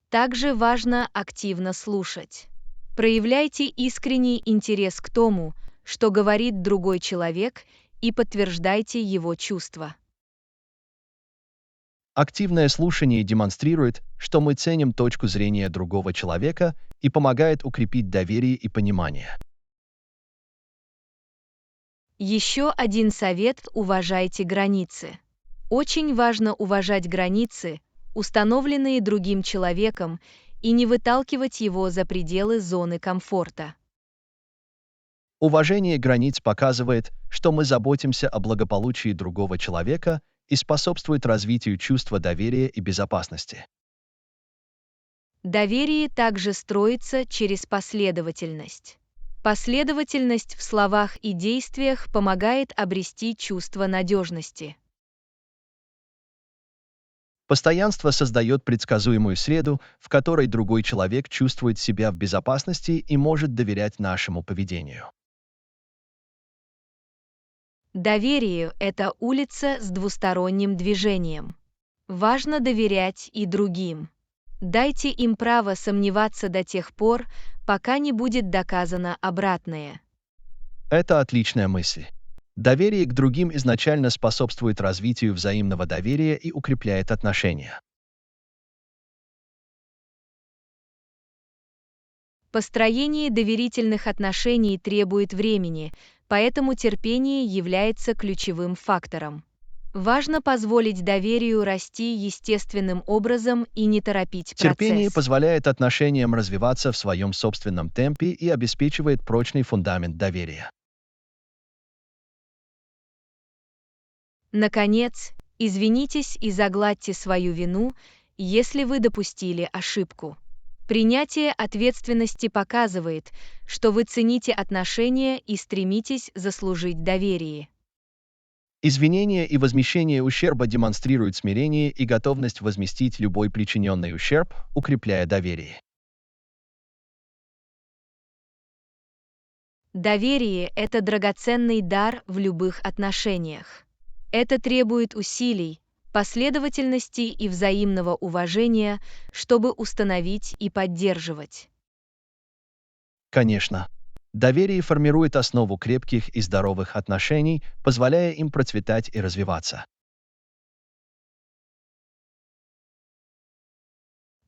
Также важно активно слушать. Проявляйте искренний интерес к тому, что говорит другой человек, и подтверждайте его чувства. Активное слушание демонстрирует, что мы ценим точку зрения другого человека и помогает укрепить доверие и понимание. Еще один совет – уважайте границы. Очень важно уважать границы, установленные другим человеком, и не выталкивать его за пределы зоны комфорта. Уважение границ показывает, что мы заботимся о благополучии другого человека и способствует развитию чувства доверия и безопасности. Доверие также строится через последовательность. Последовательность в словах и действиях помогает обрести чувство надежности. Постоянство создает предсказуемую среду, в которой другой человек чувствует себя в безопасности и может доверять нашему поведению. Доверие – это улица с двусторонним движением. Важно доверять и другим. Дайте им право сомневаться до тех пор, пока не будет доказано обратное. Это отличная мысль. Доверие к другим изначально способствует развитию взаимного доверия и укрепляет отношения. Построение доверительных отношений требует времени, поэтому терпение является ключевым фактором. Важно позволить доверию расти естественным образом и не торопить Терпение процесс. позволяет отношениям развиваться в своем собственном темпе и обеспечивает прочный фундамент доверия. Наконец, извинитесь и загладьте свою вину, если вы допустили ошибку. Принятие ответственности показывает, что вы цените отношения и стремитесь заслужить доверие. Извинение и возмещение ущерба демонстрируют смирение и готовность возместить любой причиненный ущерб, укрепляя доверие. Доверие – это драгоценный дар в любых отношениях. Это требует усилий, последовательности и взаимного уважения, чтобы установить и поддерживать. Конечно. Доверие формирует основу крепких и здоровых отношений, позволяя им процветать и развиваться.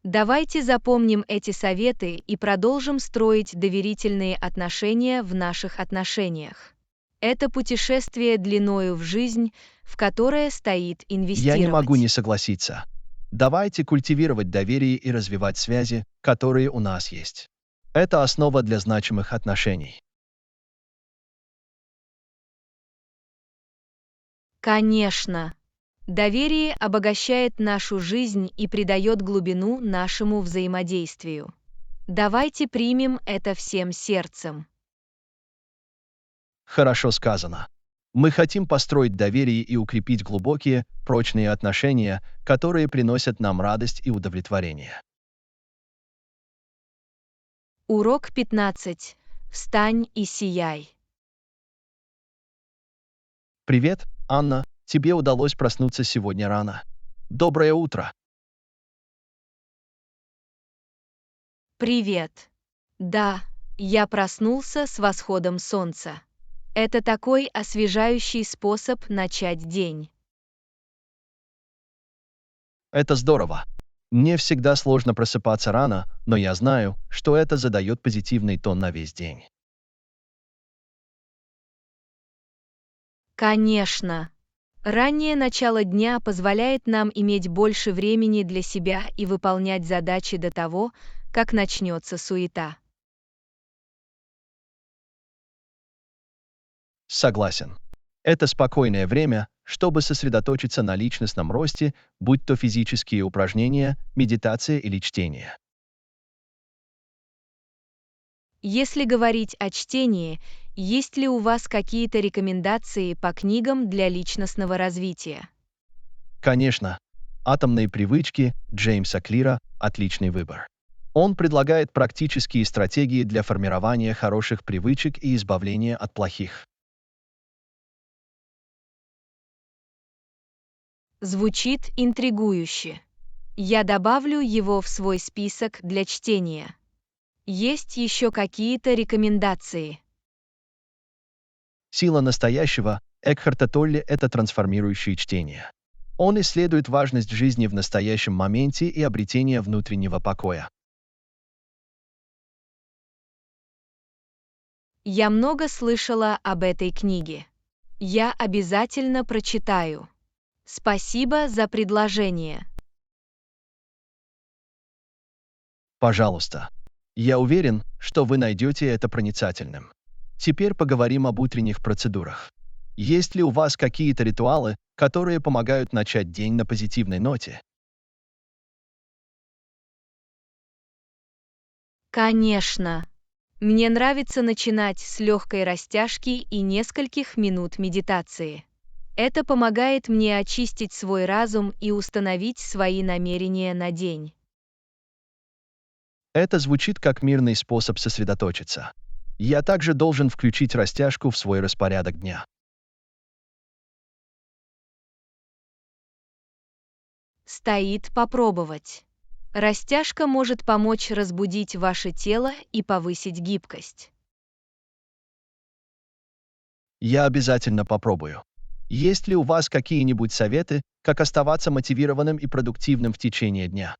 Давайте запомним эти советы и продолжим строить доверительные отношения в наших отношениях. Это путешествие длиною в жизнь, в которое стоит инвестировать. Я не могу не согласиться. Давайте культивировать доверие и развивать связи, которые у нас есть. Это основа для значимых отношений. Конечно. Доверие обогащает нашу жизнь и придает глубину нашему взаимодействию. Давайте примем это всем сердцем. Хорошо сказано. Мы хотим построить доверие и укрепить глубокие, прочные отношения, которые приносят нам радость и удовлетворение. Урок 15. Встань и сияй. Привет, Анна, тебе удалось проснуться сегодня рано. Доброе утро. Привет. Да, я проснулся с восходом солнца. Это такой освежающий способ начать день. Это здорово. Мне всегда сложно просыпаться рано, но я знаю, что это задает позитивный тон на весь день. Конечно. Раннее начало дня позволяет нам иметь больше времени для себя и выполнять задачи до того, как начнется суета. Согласен. Это спокойное время, чтобы сосредоточиться на личностном росте, будь то физические упражнения, медитация или чтение. Если говорить о чтении, есть ли у вас какие-то рекомендации по книгам для личностного развития? Конечно, «Атомные привычки» Джеймса Клира– отличный выбор. Он предлагает практические стратегии для формирования хороших привычек и избавления от плохих. Звучит интригующе. Я добавлю его в свой список для чтения. Есть еще какие-то рекомендации? «Сила настоящего» Экхарта Толле– это трансформирующее чтение. Он исследует важность жизни в настоящем моменте и обретения внутреннего покоя. Я много слышала об этой книге. Я обязательно прочитаю. Спасибо за предложение. Пожалуйста. Я уверен, что вы найдете это проницательным. Теперь поговорим об утренних процедурах. Есть ли у вас какие-то ритуалы, которые помогают начать день на позитивной ноте? Конечно. Мне нравится начинать с легкой растяжки и нескольких минут медитации. Это помогает мне очистить свой разум и установить свои намерения на день. Это звучит как мирный способ сосредоточиться. Я также должен включить растяжку в свой распорядок дня. Стоит попробовать. Растяжка может помочь разбудить ваше тело и повысить гибкость. Я обязательно попробую. Есть ли у вас какие-нибудь советы, как оставаться мотивированным и продуктивным в течение дня?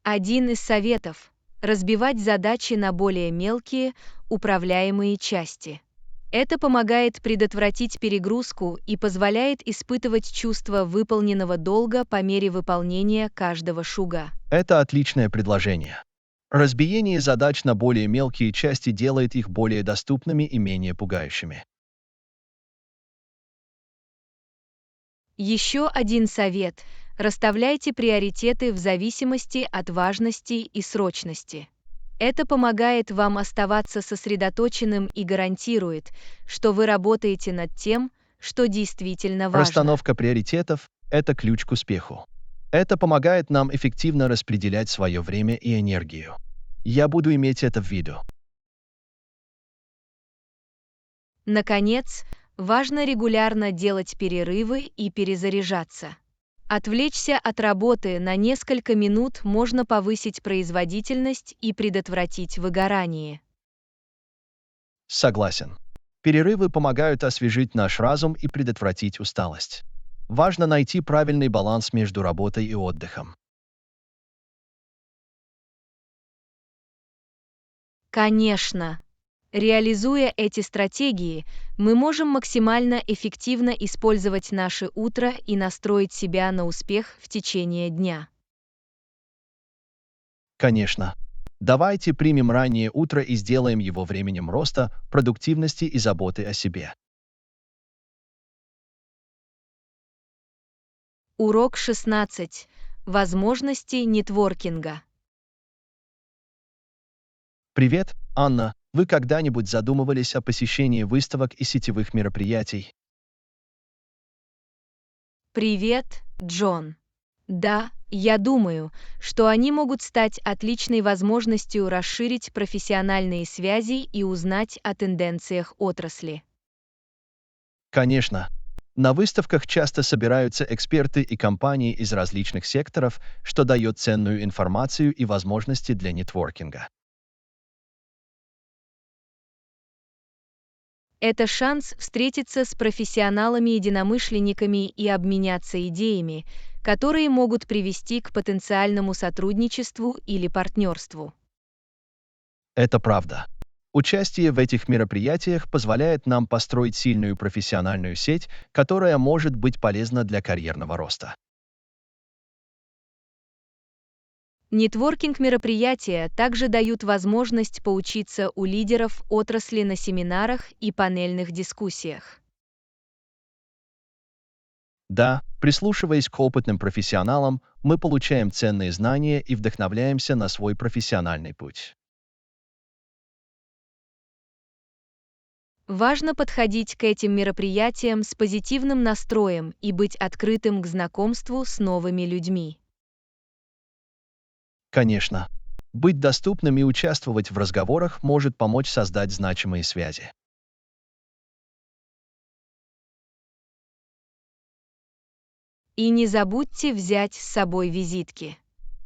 Один из советов– разбивать задачи на более мелкие, управляемые части. Это помогает предотвратить перегрузку и позволяет испытывать чувство выполненного долга по мере выполнения каждого шага. Это отличное предложение. Разбиение задач на более мелкие части делает их более доступными и менее пугающими. Еще один совет– расставляйте приоритеты в зависимости от важности и срочности. Это помогает вам оставаться сосредоточенным и гарантирует, что вы работаете над тем, что действительно важно. Расстановка приоритетов– это ключ к успеху. Это помогает нам эффективно распределять свое время и энергию. Я буду иметь это в виду. Наконец, важно регулярно делать перерывы и перезаряжаться. Отвлечься от работы на несколько минут можно повысить производительность и предотвратить выгорание. Согласен. Перерывы помогают освежить наш разум и предотвратить усталость. Важно найти правильный баланс между работой и отдыхом. Конечно. Реализуя эти стратегии, мы можем максимально эффективно использовать наше утро и настроить себя на успех в течение дня. Конечно. Давайте примем раннее утро и сделаем его временем роста, продуктивности и заботы о себе. Урок 16. Возможности нетворкинга. Привет, Анна. Вы когда-нибудь задумывались о посещении выставок и сетевых мероприятий? Привет, Джон. Да, Я думаю, что они могут стать отличной возможностью расширить профессиональные связи и узнать о тенденциях отрасли. Конечно, на выставках часто собираются эксперты и компании из различных секторов, что дает ценную информацию и возможности для нетворкинга. Это шанс встретиться с профессионалами-единомышленниками и обменяться идеями, которые могут привести к потенциальному сотрудничеству или партнерству. Это правда. Участие в этих мероприятиях позволяет нам построить сильную профессиональную сеть, которая может быть полезна для карьерного роста. Нетворкинг-мероприятия также дают возможность поучиться у лидеров отрасли на семинарах и панельных дискуссиях. Да, прислушиваясь к опытным профессионалам, мы получаем ценные знания и вдохновляемся на свой профессиональный путь. Важно подходить к этим мероприятиям с позитивным настроем и быть открытым к знакомству с новыми людьми. Конечно, быть доступным и участвовать в разговорах может помочь создать значимые связи. И не забудьте взять с собой визитки.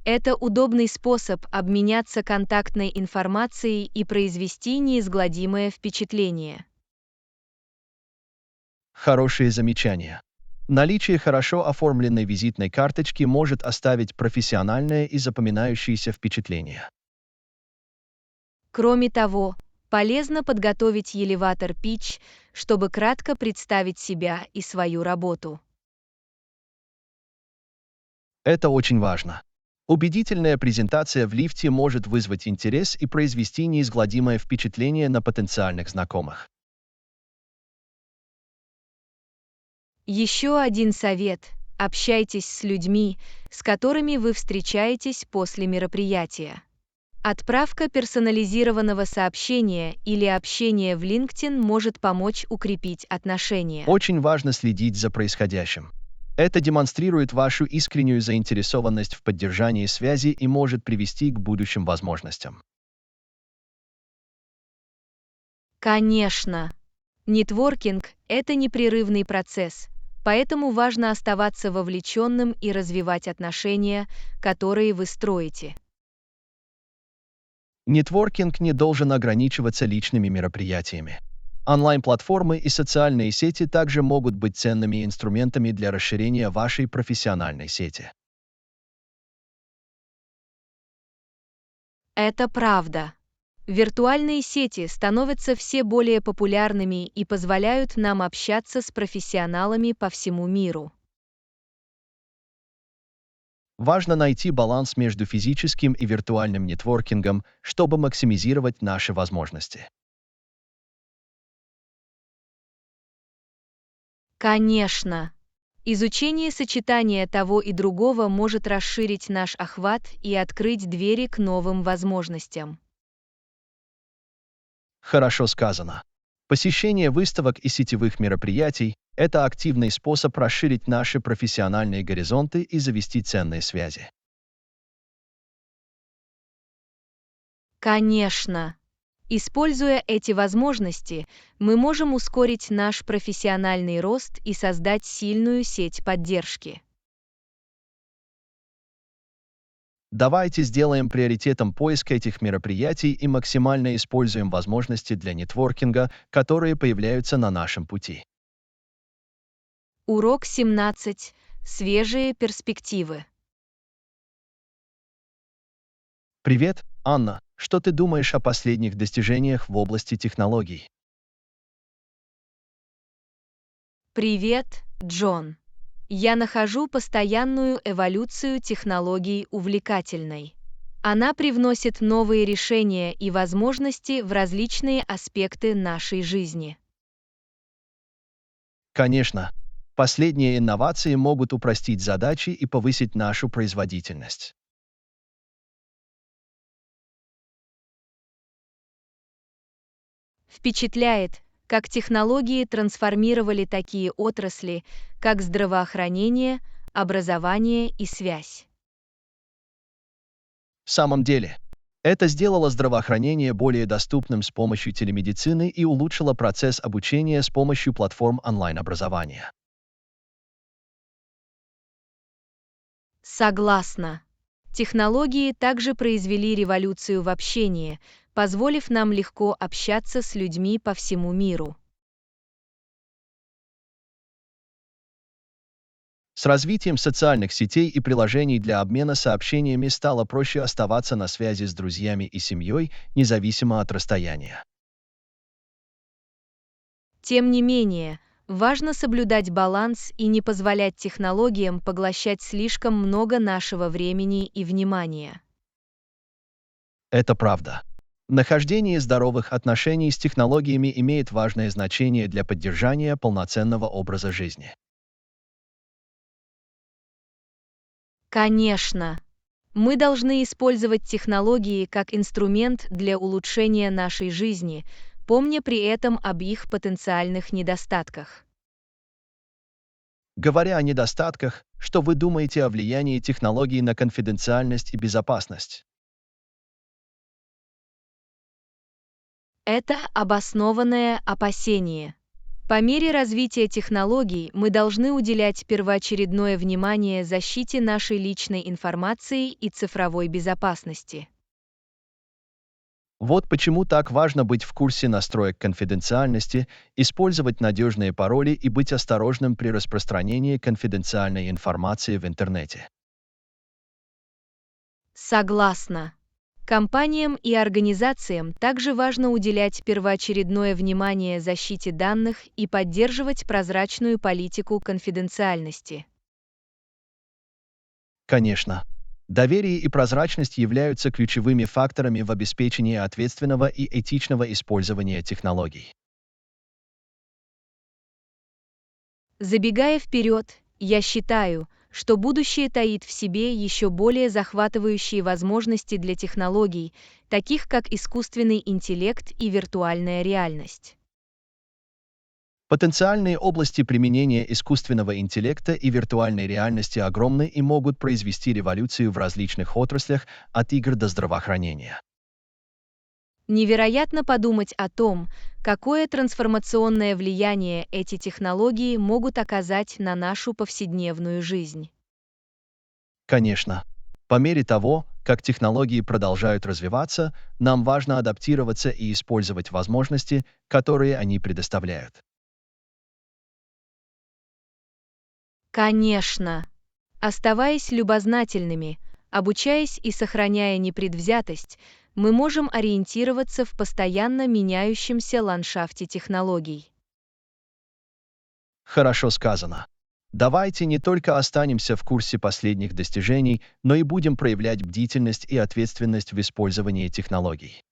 Это удобный способ обменяться контактной информацией и произвести неизгладимое впечатление. Хорошие замечания. Наличие хорошо оформленной визитной карточки может оставить профессиональное и запоминающееся впечатление. Кроме того, полезно подготовить элеватор-питч, чтобы кратко представить себя и свою работу. Это очень важно. Убедительная презентация в лифте может вызвать интерес и произвести неизгладимое впечатление на потенциальных знакомых. Еще один совет: общайтесь с людьми, с которыми вы встречаетесь после мероприятия. Отправка персонализированного сообщения или общение в LinkedIn может помочь укрепить отношения. Очень важно следить за происходящим. Это демонстрирует вашу искреннюю заинтересованность в поддержании связи и может привести к будущим возможностям. Конечно, нетворкинг– это непрерывный процесс, поэтому важно оставаться вовлеченным и развивать отношения, которые вы строите. Нетворкинг не должен ограничиваться личными мероприятиями. Онлайн-платформы и социальные сети также могут быть ценными инструментами для расширения вашей профессиональной сети. Это правда. Виртуальные сети становятся все более популярными и позволяют нам общаться с профессионалами по всему миру. Важно найти баланс между физическим и виртуальным нетворкингом, чтобы максимизировать наши возможности. Конечно. Изучение сочетания того и другого может расширить наш охват и открыть двери к новым возможностям. Хорошо сказано. Посещение выставок и сетевых мероприятий– это активный способ расширить наши профессиональные горизонты и завести ценные связи. Конечно. Используя эти возможности, мы можем ускорить наш профессиональный рост и создать сильную сеть поддержки. Давайте сделаем приоритетом поиск этих мероприятий и максимально используем возможности для нетворкинга, которые появляются на нашем пути. Урок 17. Свежие перспективы. Привет, Анна. Что ты думаешь о последних достижениях в области технологий? Привет, Джон. Я нахожу постоянную эволюцию технологий увлекательной. Она привносит новые решения и возможности в различные аспекты нашей жизни. Конечно, последние инновации могут упростить задачи и повысить нашу производительность. Впечатляет, как технологии трансформировали такие отрасли, как здравоохранение, образование и связь. В самом деле, это сделало здравоохранение более доступным с помощью телемедицины и улучшило процесс обучения с помощью платформ онлайн-образования. Согласна. Технологии также произвели революцию в общении, позволив нам легко общаться с людьми по всему миру. С развитием социальных сетей и приложений для обмена сообщениями стало проще оставаться на связи с друзьями и семьей, независимо от расстояния. Тем не менее, важно соблюдать баланс и не позволять технологиям поглощать слишком много нашего времени и внимания. Это правда. Нахождение здоровых отношений с технологиями имеет важное значение для поддержания полноценного образа жизни. Конечно, мы должны использовать технологии как инструмент для улучшения нашей жизни, помня при этом об их потенциальных недостатках. Говоря о недостатках, что вы думаете о влиянии технологий на конфиденциальность и безопасность? Это обоснованное опасение. По мере развития технологий мы должны уделять первоочередное внимание защите нашей личной информации и цифровой безопасности. Вот почему так важно быть в курсе настроек конфиденциальности, использовать надежные пароли и быть осторожным при распространении конфиденциальной информации в интернете. Согласна. Компаниям и организациям также важно уделять первоочередное внимание защите данных и поддерживать прозрачную политику конфиденциальности. Конечно, доверие и прозрачность являются ключевыми факторами в обеспечении ответственного и этичного использования технологий. Забегая вперед, я считаю, что будущее таит в себе еще более захватывающие возможности для технологий, таких как искусственный интеллект и виртуальная реальность. Потенциальные области применения искусственного интеллекта и виртуальной реальности огромны и могут произвести революцию в различных отраслях, от игр до здравоохранения. Невероятно подумать о том, какое трансформационное влияние эти технологии могут оказать на нашу повседневную жизнь. Конечно, по мере того, как технологии продолжают развиваться, нам важно адаптироваться и использовать возможности, которые они предоставляют. Конечно. Оставаясь любознательными, обучаясь и сохраняя непредвзятость, мы можем ориентироваться в постоянно меняющемся ландшафте технологий. Хорошо сказано. Давайте не только останемся в курсе последних достижений, но и будем проявлять бдительность и ответственность в использовании технологий.